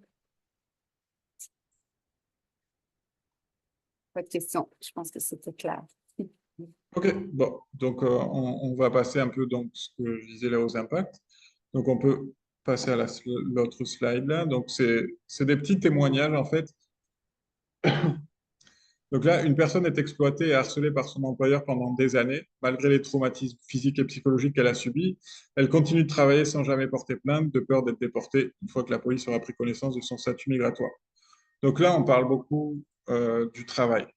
Pas de questions. Je pense que c'était clair. Ok, bon, donc on va passer un peu donc ce que je disais là aux impacts. Donc on peut passer à l'autre slide là. Donc c'est des petits témoignages en fait. Donc là, une personne est exploitée et harcelée par son employeur pendant des années, malgré les traumatismes physiques et psychologiques qu'elle a subis. Elle continue de travailler sans jamais porter plainte, de peur d'être déportée une fois que la police aura pris connaissance de son statut migratoire. Donc là, on parle beaucoup du travail.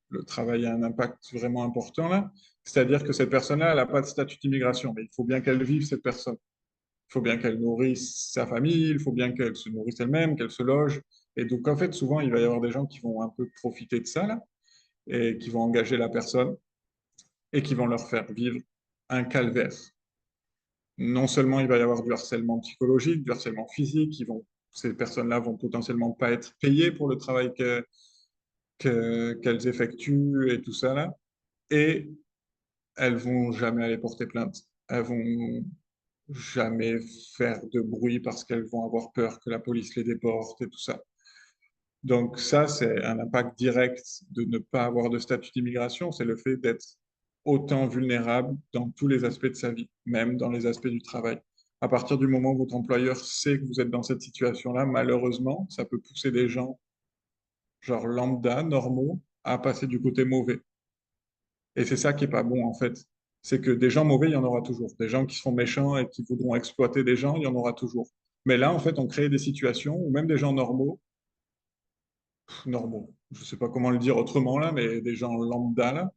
Le travail a un impact vraiment important là. C'est-à-dire que cette personne-là, elle n'a pas de statut d'immigration, mais il faut bien qu'elle vive, cette personne. Il faut bien qu'elle nourrisse sa famille, il faut bien qu'elle se nourrisse elle-même, qu'elle se loge. Et donc, en fait, souvent, il va y avoir des gens qui vont un peu profiter de ça là et qui vont engager la personne et qui vont leur faire vivre un calvaire. Non seulement il va y avoir du harcèlement psychologique, du harcèlement physique, ces personnes-là vont potentiellement pas être payées pour le travail qu'elles effectuent et tout ça là, et elles vont jamais aller porter plainte. Elles vont jamais faire de bruit parce qu'elles vont avoir peur que la police les déporte et tout ça. Donc ça, c'est un impact direct de ne pas avoir de statut d'immigration, c'est le fait d'être autant vulnérable dans tous les aspects de sa vie, même dans les aspects du travail. À partir du moment où votre employeur sait que vous êtes dans cette situation-là, malheureusement, ça peut pousser des gens, genre lambda, normaux, à passer du côté mauvais. Et c'est ça qui est pas bon, en fait. C'est que des gens mauvais, il y en aura toujours. Des gens qui seront méchants et qui voudront exploiter des gens, il y en aura toujours. Mais là, en fait, on crée des situations où même des gens normaux, normaux, je sais pas comment le dire autrement là, mais des gens lambda là,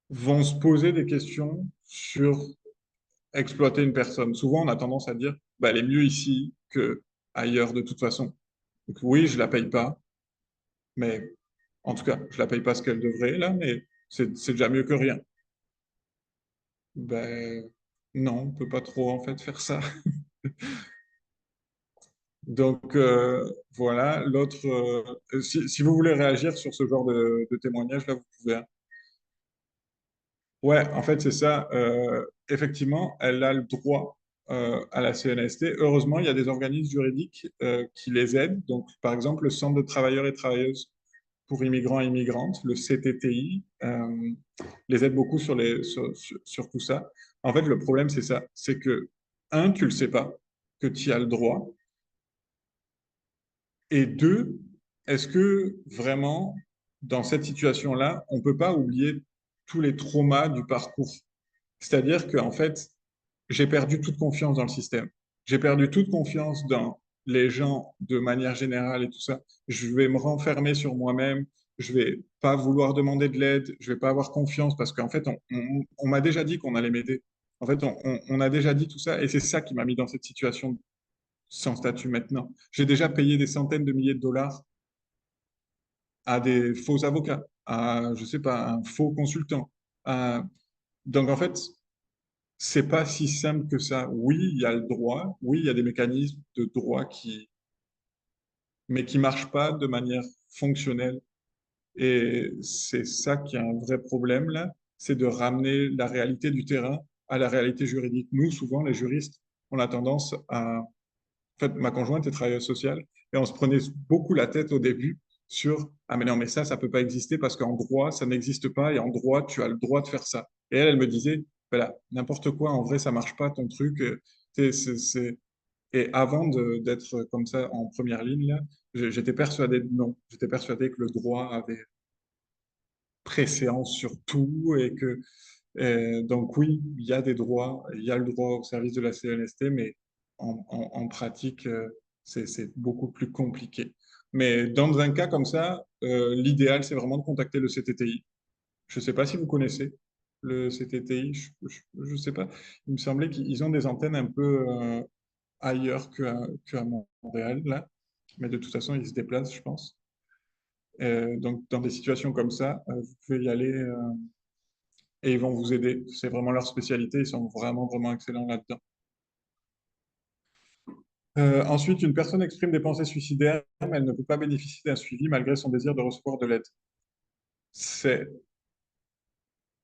vont se poser des questions sur exploiter une personne. Souvent, on a tendance à dire, bah, elle est mieux ici que ailleurs de toute façon. Donc, oui, je la paye pas, mais en tout cas, je la paye pas ce qu'elle devrait là, mais c'est déjà mieux que rien. Ben non, on peut pas trop en fait faire ça. Donc voilà, l'autre, si vous voulez réagir sur ce genre de témoignage là, vous pouvez, hein. Ouais, en fait, c'est ça. Effectivement, elle a le droit à la CNST. Heureusement, il y a des organismes juridiques qui les aident. Donc, par exemple, le Centre de travailleurs et travailleuses pour immigrants et immigrantes, le CTTI, les aide beaucoup sur tout ça. En fait, le problème, c'est ça. C'est que, un, tu le sais pas que tu y as le droit. Et deux, est-ce que vraiment, dans cette situation-là, on peut pas oublier tous les traumas du parcours? C'est-à-dire qu'en fait, j'ai perdu toute confiance dans le système. J'ai perdu toute confiance dans les gens de manière générale et tout ça. Je vais me renfermer sur moi-même. Je vais pas vouloir demander de l'aide. Je vais pas avoir confiance parce qu'en fait, on m'a déjà dit qu'on allait m'aider. En fait, on a déjà dit tout ça et c'est ça qui m'a mis dans cette situation sans statut maintenant. J'ai déjà payé des centaines de milliers de dollars à des faux avocats, à, je sais pas, un faux consultant. à- Donc, en fait, c'est pas si simple que ça. Oui, il y a le droit, oui, il y a des mécanismes de droit mais qui marchent pas de manière fonctionnelle. Et c'est ça qui est un vrai problème là, c'est de ramener la réalité du terrain à la réalité juridique. Nous, souvent, les juristes, on a tendance à... En fait, ma conjointe est travailleuse sociale et on se prenait beaucoup la tête au début sur ah mais non mais ça peut pas exister parce qu'en droit ça n'existe pas et en droit tu as le droit de faire ça. Et elle me disait voilà n'importe quoi en vrai ça marche pas ton truc. Et avant d'être comme ça en première ligne là, j'étais persuadé de non, j'étais persuadé que le droit avait préséance sur tout et que donc oui, il y a des droits, il y a le droit au service de la CNST, mais en pratique, c'est beaucoup plus compliqué. Mais dans un cas comme ça, l'idéal, c'est vraiment de contacter le CTTI. Je ne sais pas si vous connaissez le CTTI, je ne sais pas. Il me semblait qu'ils ont des antennes un peu ailleurs qu'à Montréal, là. Mais de toute façon, ils se déplacent, je pense. Donc, dans des situations comme ça, vous pouvez y aller. Et ils vont vous aider. C'est vraiment leur spécialité, ils sont vraiment, vraiment excellents là-dedans. Ensuite, une personne exprime des pensées suicidaires, mais elle ne peut pas bénéficier d'un suivi malgré son désir de recevoir de l'aide. C'est,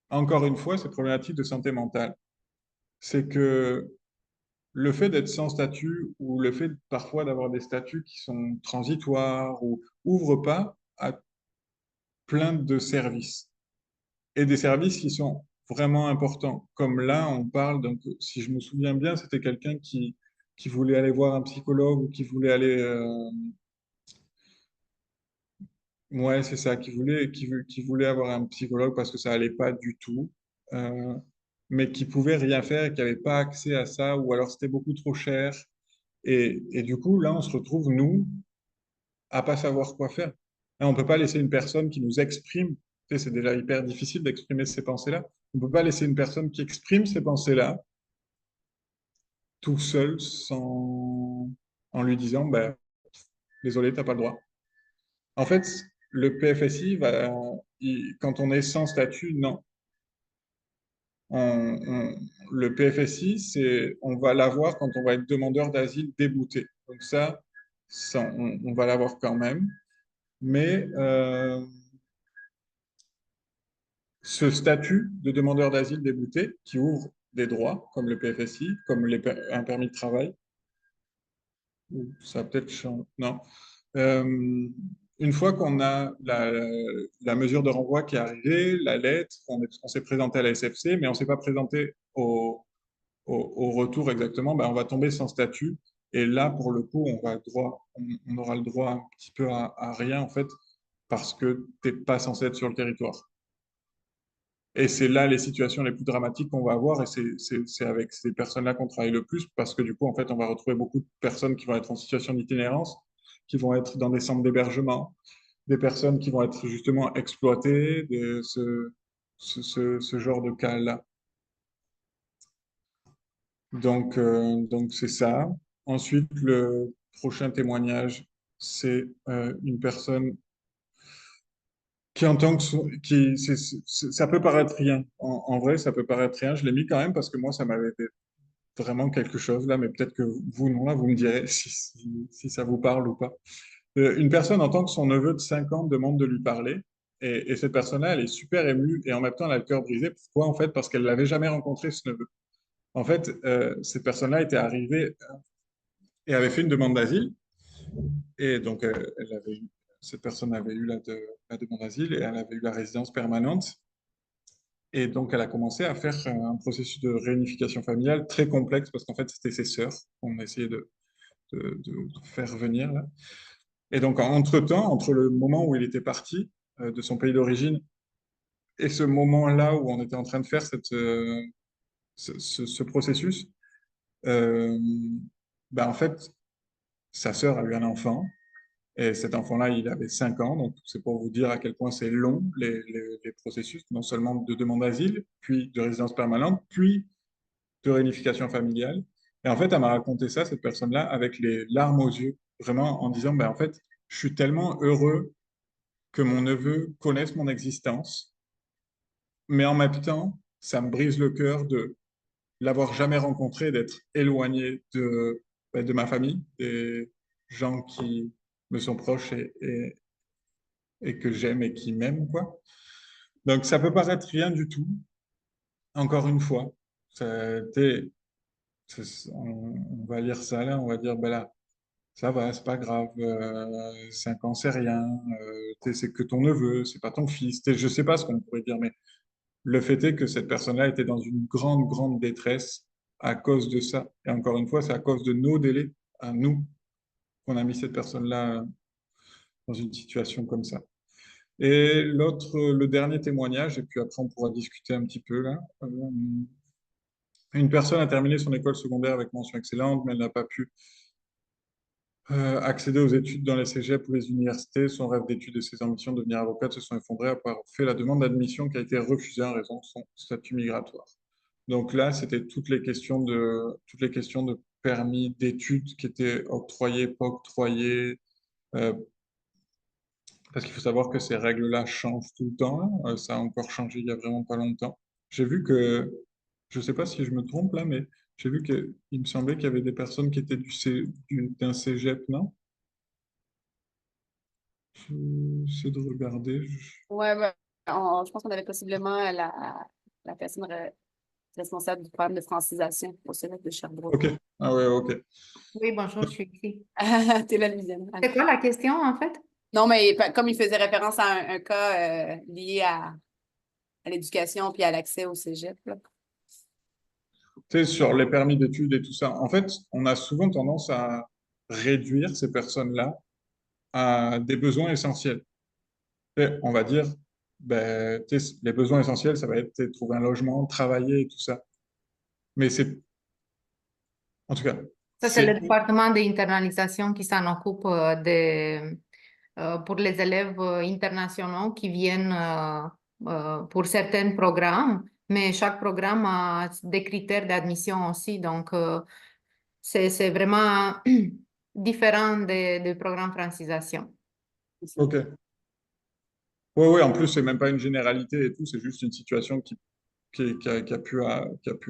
encore une fois, c'est problématique de santé mentale. C'est que le fait d'être sans statut ou le fait parfois d'avoir des statuts qui sont transitoires ou ouvrent pas à plein de services. Et des services qui sont vraiment importants. Comme là, on parle, donc, si je me souviens bien, c'était quelqu'un qui voulait aller voir un psychologue ou qui voulait aller... ouais, c'est ça, qui voulait avoir un psychologue parce que ça allait pas du tout, euh, mais qui pouvait rien faire et qui n'avait pas accès à ça, ou alors c'était beaucoup trop cher. Et du coup, là, on se retrouve, nous, à pas savoir quoi faire. Là, on peut pas laisser une personne qui nous exprime, tu sais, c'est déjà hyper difficile d'exprimer ces pensées-là. On peut pas laisser une personne qui exprime ces pensées-là tout seul sans en lui disant ben, désolé, t'as pas le droit. En fait, le PFSI quand on est sans statut, non. Le PFSI, on va l'avoir quand on va être demandeur d'asile débouté. Donc ça on va l'avoir quand même. Mais ce statut de demandeur d'asile débouté qui ouvre des droits comme le PFSI, comme un permis de travail, Ça a peut-être changé. Non. Euh, une fois qu'on a la mesure de renvoi qui est arrivée, la lettre, on s'est présenté à la SFC, mais on ne s'est pas présenté au retour exactement, ben, on va tomber sans statut. Et là, pour le coup, on aura le droit un petit peu à rien, en fait, parce que tu n'es pas censé être sur le territoire. Et c'est là les situations les plus dramatiques qu'on va avoir, et c'est avec ces personnes-là qu'on travaille le plus, parce que du coup, en fait, on va retrouver beaucoup de personnes qui vont être en situation d'itinérance, qui vont être dans des centres d'hébergement, des personnes qui vont être justement exploitées, ce genre de cas-là. Donc c'est ça. Ensuite, le prochain témoignage, c'est une personne qui en tant que ça peut paraître rien. En vrai, ça peut paraître rien. Je l'ai mis quand même parce que moi, ça m'avait fait vraiment quelque chose là, mais peut-être que vous non là, vous me direz si ça vous parle ou pas. Une personne en tant que son neveu de 5 ans demande de lui parler. Et cette personne-là, elle est super émue et en même temps, elle a le cœur brisé. Pourquoi? En fait, parce qu'elle l'avait jamais rencontré, ce neveu. En fait, cette personne-là était arrivée et avait fait une demande d'asile. Et donc, cette personne avait eu la demande d'asile et elle avait eu la résidence permanente. Et donc, elle a commencé à faire un processus de réunification familiale très complexe parce qu'en fait, c'était ses sœurs qu'on essayait de faire venir là. Et donc, entre-temps, entre le moment où il était parti de son pays d'origine et ce moment-là où on était en train de faire ce processus, euh, ben, en fait, sa sœur a eu un enfant. Et cet enfant-là, il avait 5 ans, donc c'est pour vous dire à quel point c'est long, les processus, non seulement de demande d'asile, puis de résidence permanente, puis de réunification familiale. Et en fait, elle m'a raconté ça, cette personne-là, avec les larmes aux yeux, vraiment en disant, ben, en fait, je suis tellement heureux que mon neveu connaisse mon existence, mais en même temps, ça me brise le cœur de l'avoir jamais rencontré, d'être éloigné de ma famille, des gens qui me sont proches et que j'aime et qui m'aiment, quoi. Donc, ça peut paraître rien du tout, encore une fois. Ça, on va lire ça là, on va dire, ben là, ça va, c'est pas grave, 5 ans, c'est rien, c'est que ton neveu, c'est pas ton fils. Je sais pas ce qu'on pourrait dire, mais le fait est que cette personne-là était dans une grande, grande détresse à cause de ça. Et encore une fois, c'est à cause de nos délais, à nous, qu'on a mis cette personne-là dans une situation comme ça. Et le dernier témoignage, et puis après on pourra discuter un petit peu là. Une personne a terminé son école secondaire avec mention excellente, mais elle n'a pas pu accéder aux études dans les cégeps ou les universités. Son rêve d'études et ses ambitions de devenir avocate se sont effondrés après avoir fait la demande d'admission qui a été refusée en raison de son statut migratoire. Donc là, c'était toutes les questions de permis d'études qui étaient octroyés, pas octroyés, euh, parce qu'il faut savoir que ces règles-là changent tout le temps. Ça a encore changé il y a vraiment pas longtemps. J'ai vu que, je ne sais pas si je me trompe là, mais j'ai vu qu'il me semblait qu'il y avait des personnes qui étaient d'un cégep, non? J'essaie de regarder. Ouais, ouais. Je pense qu'on avait possiblement la personne responsable du programme de francisation au Cégep de Sherbrooke. Ok. Ah ouais, ok. Oui, bonjour, je suis ici. T'es là, Louisiane. C'est quoi la question, en fait? Non, mais comme il faisait référence à un cas lié à l'éducation puis à l'accès au Cégep, là. Tu sais, sur les permis d'études et tout ça, en fait, on a souvent tendance à réduire ces personnes-là à des besoins essentiels. Et on va dire, ben, tu sais, les besoins essentiels, ça va être tu sais, trouver un logement, travailler et tout ça. Mais en tout cas, Ça, c'est le c'est département d'internalisation qui s'en occupe pour les élèves internationaux qui viennent pour certains programmes, mais chaque programme a des critères d'admission aussi. Donc, c'est vraiment différent des programmes francisation. OK. Oui, oui, en plus, c'est même pas une généralité et tout, c'est juste une situation qui a pu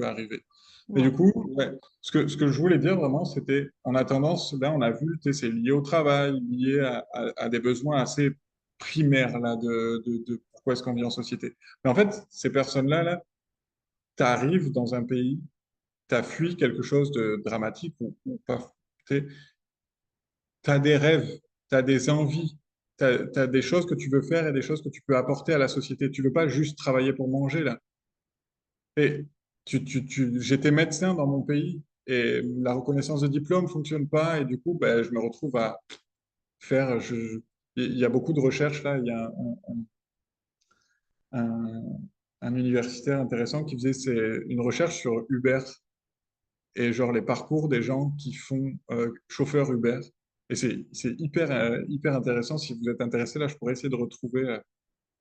arriver. Mais Ouais. du coup, ouais, ce que je voulais dire vraiment, c'était, on a tendance, là, on a vu, tu sais, c'est lié au travail, lié à des besoins assez primaires, là, de pourquoi est-ce qu'on vit en société. Mais en fait, ces personnes-là, là, tu arrives dans un pays, tu as fui quelque chose de dramatique ou pas. Tu sais, as des rêves, tu as des envies, tu as des choses que tu veux faire et des choses que tu peux apporter à la société. Tu veux pas juste travailler pour manger, là. Et j'étais médecin dans mon pays et la reconnaissance de diplôme fonctionne pas et du coup, ben, je me retrouve à faire. Il y a beaucoup de recherches là. Il y a un, un universitaire intéressant qui faisait une recherche sur Uber et genre les parcours des gens qui font chauffeur Uber. Et c'est hyper intéressant. Si vous êtes intéressé, là, je pourrais essayer de retrouver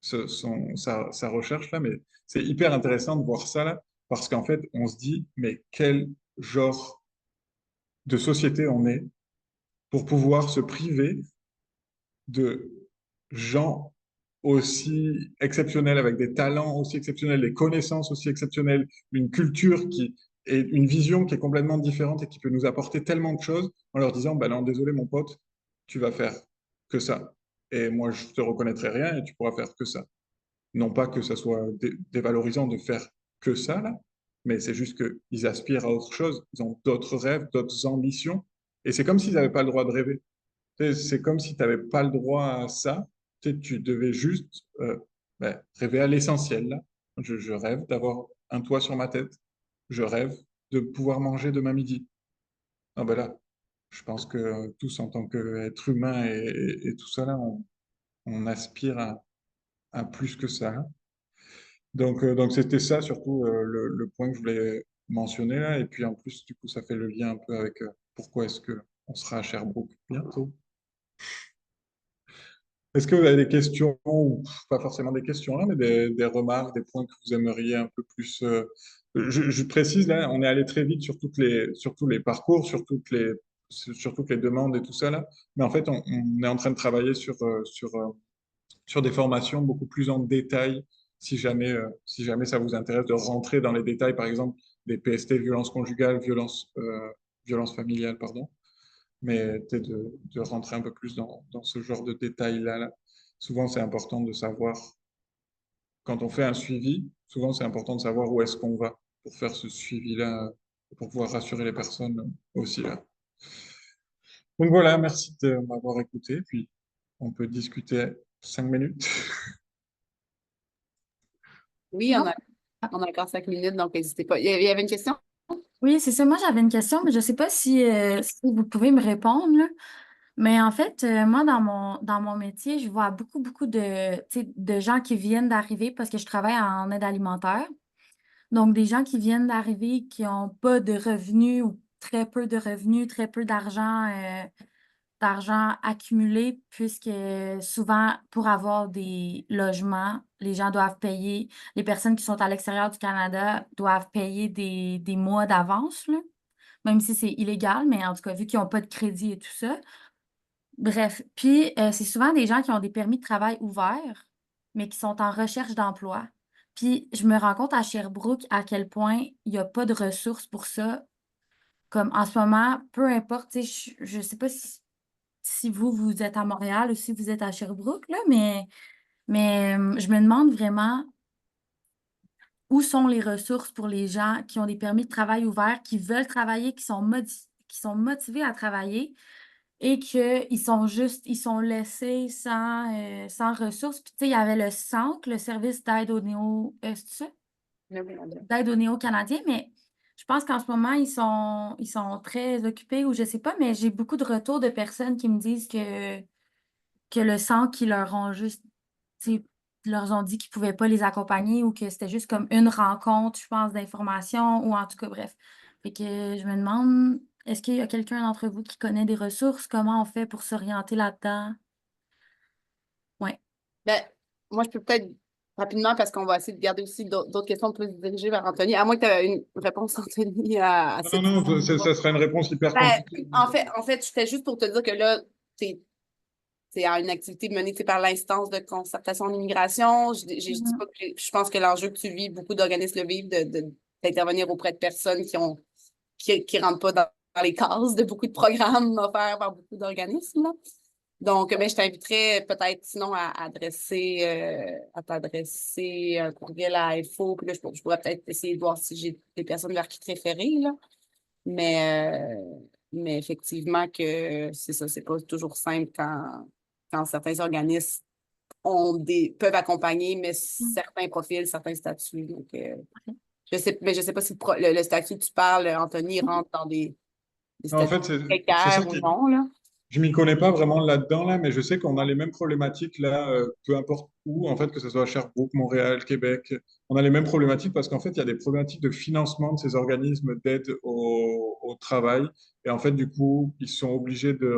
sa recherche là, mais c'est hyper intéressant de voir ça là, parce qu'en fait, on se dit, mais quel genre de société on est pour pouvoir se priver de gens aussi exceptionnels, avec des talents aussi exceptionnels, des connaissances aussi exceptionnelles, une culture qui est une vision qui est complètement différente et qui peut nous apporter tellement de choses en leur disant, bah non, désolé mon pote, tu vas faire que ça. Et moi, je te reconnaîtrai rien et tu pourras faire que ça. Non pas que ça soit dévalorisant de faire que ça, là, mais c'est juste qu'ils aspirent à autre chose, ils ont d'autres rêves, d'autres ambitions, et c'est comme s'ils n'avaient pas le droit de rêver. C'est comme si tu n'avais pas le droit à ça. Tu devais juste ben, rêver à l'essentiel. Là. Je rêve d'avoir un toit sur ma tête. Je rêve de pouvoir manger demain midi. Ah ben là, je pense que tous, en tant qu'être humain et tout ça, là, on aspire à plus que ça. Donc c'était ça surtout le point que je voulais mentionner là. Et puis en plus, du coup, ça fait le lien un peu avec pourquoi est-ce que on sera à Sherbrooke bientôt. Est-ce que vous avez des questions, ou pas forcément des questions là, mais des remarques, des points que vous aimeriez un peu plus je précise là, on est allé très vite sur tous les parcours, sur toutes les demandes et tout ça là. Mais en fait, on est en train de travailler sur des formations beaucoup plus en détail, si jamais ça vous intéresse de rentrer dans les détails, par exemple, des PST, violence conjugale, violence familiale, pardon, mais de rentrer un peu plus dans ce genre de détails-là. Là. Souvent, c'est important de savoir, quand on fait un suivi, souvent, c'est important de savoir où est-ce qu'on va pour faire ce suivi-là, pour pouvoir rassurer les personnes aussi là. Donc voilà, merci de m'avoir écouté, puis on peut discuter 5 minutes. Oui, Non. on a encore 5 minutes, donc n'hésitez pas. Il y avait une question? Oui, c'est ça. Moi, j'avais une question, mais je ne sais pas si vous pouvez me répondre, là. Mais en fait, moi, dans mon métier, je vois beaucoup tu sais, de gens qui viennent d'arriver parce que je travaille en aide alimentaire. Donc, des gens qui viennent d'arriver, qui n'ont pas de revenus ou très peu de revenus, très peu d'argent accumulé, puisque souvent, pour avoir des logements, les gens doivent payer, les personnes qui sont à l'extérieur du Canada doivent payer des mois d'avance, là, même si c'est illégal, mais en tout cas, vu qu'ils n'ont pas de crédit et tout ça. Bref, puis c'est souvent des gens qui ont des permis de travail ouverts, mais qui sont en recherche d'emploi. Puis je me rends compte à Sherbrooke à quel point il n'y a pas de ressources pour ça. Comme en ce moment, peu importe, tu sais, je ne sais pas si vous êtes à Montréal ou si vous êtes à Sherbrooke, là, mais je me demande vraiment où sont les ressources pour les gens qui ont des permis de travail ouverts, qui veulent travailler, qui sont motivés à travailler et ils sont laissés sans ressources. Puis, tu sais, il y avait le SANC, le service d'aide aux c'est ça? D'aide aux néo-canadiens, mais je pense qu'en ce moment, ils sont très occupés ou je sais pas, mais j'ai beaucoup de retours de personnes qui me disent que le centre qui leur ont juste, tu sais, leur ont dit qu'ils pouvaient pas les accompagner ou que c'était juste comme une rencontre, je pense, d'information ou en tout cas, bref. Fait que je me demande, est-ce qu'il y a quelqu'un d'entre vous qui connaît des ressources? Comment on fait pour s'orienter là-dedans? Ouais. Ben, moi, je peux peut-être rapidement, parce qu'on va essayer de garder aussi d'autres questions, on peut se diriger vers Anthony, à moins que tu aies une réponse, Anthony, à cette Non, non, ça sera une réponse hyper Ben, compliquée. en fait, c'était juste pour te dire que là, c'est une activité menée par l'instance de concertation en immigration. Je dis pas que je pense que l'enjeu que tu vis, beaucoup d'organismes le vivent, d'intervenir auprès de personnes qui rentrent pas dans les cases de beaucoup de programmes offerts par beaucoup d'organismes. Là. Donc, ben, je t'inviterais peut-être sinon à t'adresser un courriel à info, puis là, je pourrais peut-être essayer de voir si j'ai des personnes vers qui te référer, là. Mais Mais effectivement que c'est ça, c'est pas toujours simple quand certains organismes peuvent accompagner, mais certains profils, certains statuts. Donc, mais je sais pas si le statut que tu parles, Anthony, rentre dans des En statuts fait, c'est ça précaires ou qui, non, là. je m'y connais pas vraiment là-dedans, là, mais je sais qu'on a les mêmes problématiques là, peu importe où, en fait, que ce soit à Sherbrooke, Montréal, Québec, on a les mêmes problématiques parce qu'en fait, il y a des problématiques de financement de ces organismes d'aide au travail. Et en fait, du coup, ils sont obligés de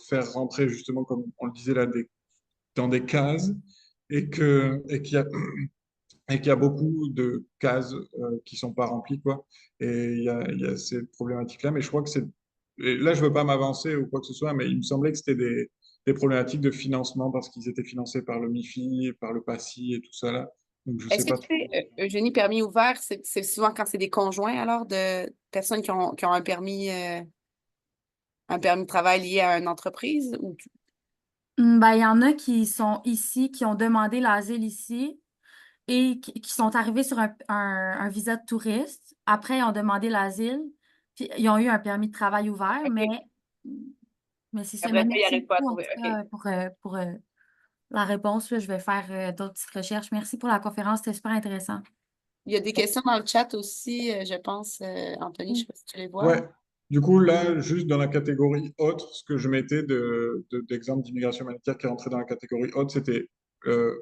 faire rentrer, justement, comme on le disait là, dans des cases et qu'il y a beaucoup de cases qui sont pas remplies, quoi. Et il y a ces problématiques-là, mais je crois que c'est... et là, je veux pas m'avancer ou quoi que ce soit, mais il me semblait que c'était des problématiques de financement parce qu'ils étaient financés par le MIFI, par le PACI et tout ça, là. Donc, je sais Est-ce que pas tu trop. sais, Eugénie, permis ouvert, c'est souvent quand c'est des conjoints, alors, de personnes qui ont un permis de travail lié à une entreprise? Ou Ben, il y en a qui sont ici, qui ont demandé l'asile ici et qui sont arrivés sur un visa de touriste. Après, ils ont demandé l'asile, puis ils ont eu un permis de travail ouvert, OK. mais c'est ça. Après Mais ça, ils merci n'arrivent pas à beaucoup, en trouver. tout OK. cas, pour la réponse. Là. Je vais faire d'autres petites recherches. Merci pour la conférence, c'était super intéressant. Il y a des questions dans le chat aussi, je pense, Anthony, je ne sais pas si tu les vois. Ouais. Du coup, là, juste dans la catégorie autre, ce que je mettais d'exemple d'immigration humanitaire qui rentrait dans la catégorie haute, c'était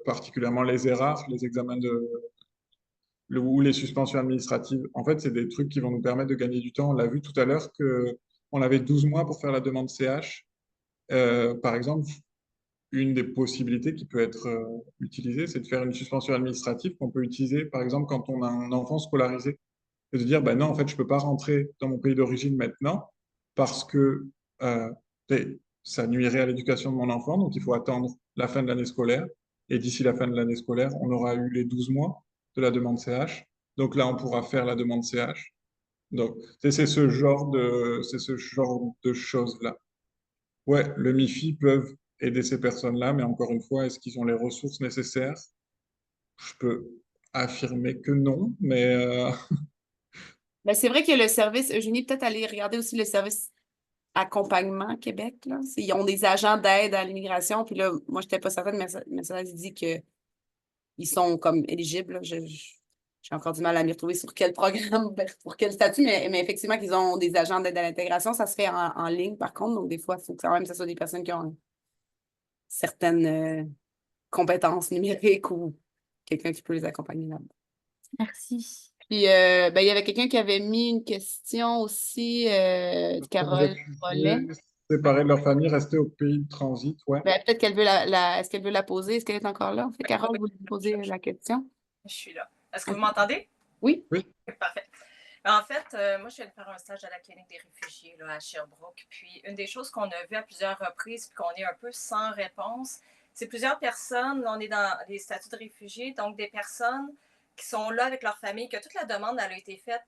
particulièrement les ERAR, les examens ou les suspensions administratives. En fait, c'est des trucs qui vont nous permettre de gagner du temps. On l'a vu tout à l'heure que on avait 12 mois pour faire la demande CH. Par exemple, une des possibilités qui peut être utilisée, c'est de faire une suspension administrative qu'on peut utiliser, par exemple, quand on a un enfant scolarisé. Et de dire, ben non, en fait, je peux pas rentrer dans mon pays d'origine maintenant parce que euh, ça nuirait à l'éducation de mon enfant, donc il faut attendre la fin de l'année scolaire. Et d'ici la fin de l'année scolaire, on aura eu les 12 mois de la demande CH. Donc là, on pourra faire la demande CH. Donc, c'est ce genre de choses-là. Ouais, le MIFI peuvent aider ces personnes-là, mais encore une fois, est-ce qu'ils ont les ressources nécessaires? Je peux affirmer que non, mais Ben, c'est vrai que le service, Eugénie, peut-être aller regarder aussi le service Accompagnement Québec, là. Ils ont des agents d'aide à l'immigration. Puis là, moi, je n'étais pas certaine, mais Mercedes dit qu'ils sont comme éligibles, là. J'ai encore du mal à m'y retrouver sur quel programme, pour quel statut, mais effectivement, qu'ils ont des agents d'aide à l'intégration. Ça se fait en ligne, par contre. Donc, des fois, il faut quand même que ce soit des personnes qui ont certaines compétences numériques ou quelqu'un qui peut les accompagner là. Merci. Puis, ben, il y avait quelqu'un qui avait mis une question aussi, personnes Carole Rollet. réfugiées, séparées de leur famille, restées au pays de transit, ouais. Ben, peut-être qu'elle veut est-ce qu'elle veut la poser? Est-ce qu'elle est encore là? Fait, Carole, vous voulez poser la question? Je suis là. Est-ce que vous m'entendez? Oui. Oui. Parfait. En fait, moi, je viens de faire un stage à la clinique des réfugiés là, à Sherbrooke. Puis, une des choses qu'on a vues à plusieurs reprises, puis qu'on est un peu sans réponse, c'est plusieurs personnes, on est dans les statuts de réfugiés, donc des personnes qui sont là avec leur famille, que toute la demande elle a été faite,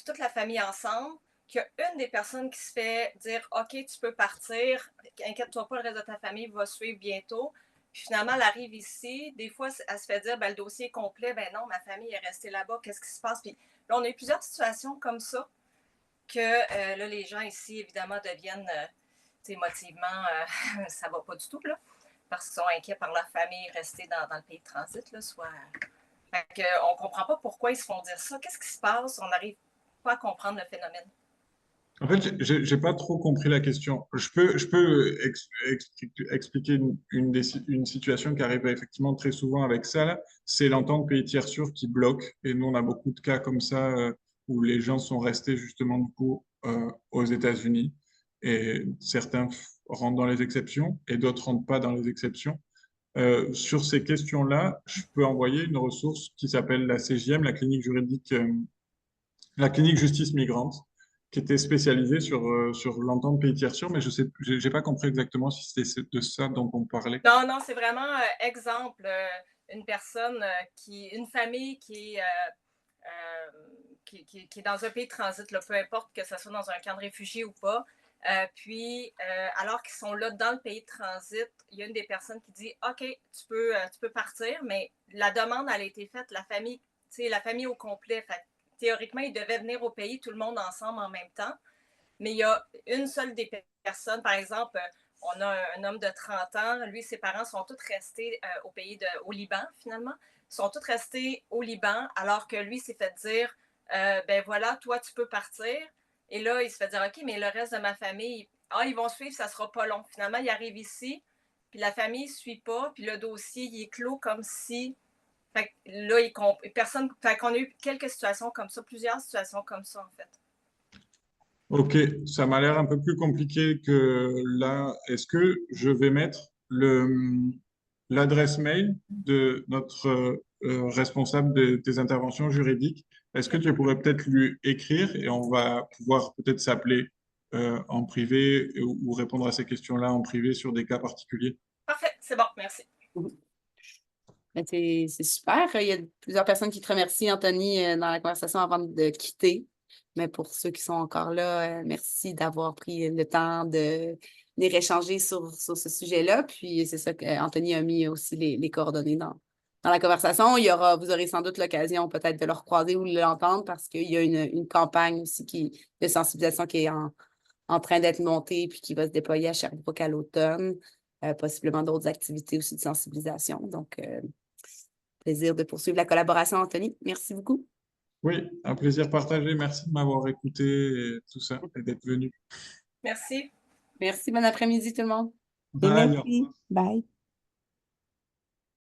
toute la famille ensemble, qu'il y a une des personnes qui se fait dire « OK, tu peux partir, inquiète-toi pas, le reste de ta famille va suivre bientôt ». Puis finalement, elle arrive ici. Des fois, elle se fait dire ben, le dossier est complet. Ben non, ma famille est restée là-bas. Qu'est-ce qui se passe? Puis là, on a eu plusieurs situations comme ça que là, les gens ici, évidemment, deviennent émotivement, ça va pas du tout, là, parce qu'ils sont inquiets par leur famille restée dans le pays de transit. Là, on ne comprend pas pourquoi ils se font dire ça. Qu'est-ce qui se passe? On n'arrive pas à comprendre le phénomène. En fait, j'ai pas trop compris la question. Je peux expliquer une situation qui arrive effectivement très souvent avec ça, là. C'est l'entente pays tiers sûr qui bloque. Et nous, on a beaucoup de cas comme ça où les gens sont restés justement du coup aux États-Unis. Et certains rentrent dans les exceptions et d'autres rentrent pas dans les exceptions. Sur ces questions-là, je peux envoyer une ressource qui s'appelle la CJM, la clinique justice migrante, qui était spécialisée sur l'entente pays tiers sûr, mais je sais, j'ai pas compris exactement si c'était de ça dont on parlait. Non, non, c'est vraiment exemple, une personne une famille qui est dans un pays de transit, là, peu importe que ce soit dans un camp de réfugiés ou pas. Puis, alors qu'ils sont là dans le pays de transit, il y a une des personnes qui dit OK, tu peux partir, mais la demande elle a été faite, la famille au complet. Fait, théoriquement, ils devaient venir au pays, tout le monde ensemble en même temps. mais il y a une seule des personnes, par exemple, on a un homme de 30 ans, lui, ses parents sont tous restés au Liban, finalement, sont tous restés au Liban, alors que lui s'est fait dire, ben voilà, toi, tu peux partir. Et là, il se fait dire, OK, mais le reste de ma famille, ils vont suivre, ça sera pas long. Finalement, il arrive ici, puis la famille ne suit pas, puis le dossier, il est clos comme si... Fait que là, personne... Fait qu'on a eu quelques situations comme ça, plusieurs situations comme ça, en fait. Ok, ça m'a l'air un peu plus compliqué que là. Est-ce que je vais mettre l'adresse mail de notre responsable des interventions juridiques? Est-ce que tu pourrais peut-être lui écrire et on va pouvoir peut-être s'appeler en privé ou répondre à ces questions-là en privé sur des cas particuliers? Parfait, c'est bon, merci. Ben, c'est super. Il y a plusieurs personnes qui te remercient, Anthony, dans la conversation avant de quitter. Mais pour ceux qui sont encore là, merci d'avoir pris le temps de venir échanger sur ce sujet-là. Puis c'est ça qu'Anthony a mis aussi les coordonnées dans la conversation. Vous aurez sans doute l'occasion peut-être de le recroiser ou de l'entendre parce qu'il y a une campagne aussi de sensibilisation qui est en train d'être montée puis qui va se déployer à Sherbrooke à l'automne. Possiblement d'autres activités aussi de sensibilisation. Donc, plaisir de poursuivre la collaboration, Anthony. Merci beaucoup. Oui, un plaisir partagé. Merci de m'avoir écouté et tout ça et d'être venu. Merci. Merci. Bon après-midi, tout le monde. Et Bye. merci. Bye.